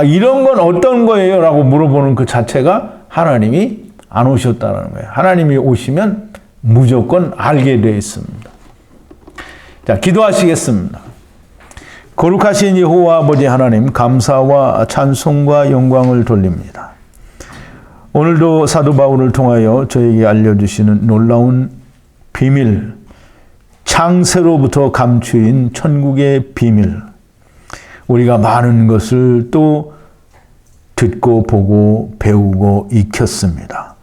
이런 건 어떤 거예요? 라고 물어보는 그 자체가 하나님이 안 오셨다는 거예요. 하나님이 오시면 무조건 알게 되어 있습니다. 자, 기도하시겠습니다. 거룩하신 여호와 아버지 하나님, 감사와 찬송과 영광을 돌립니다. 오늘도 사도 바울을 통하여 저에게 알려주시는 놀라운 비밀, 창세로부터 감추인 천국의 비밀, 우리가 많은 것을 또 듣고 보고 배우고 익혔습니다.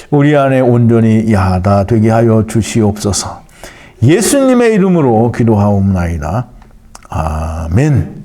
우리 안에 온전히 야다 되게 하여 주시옵소서. 예수님의 이름으로 기도하옵나이다. 아멘.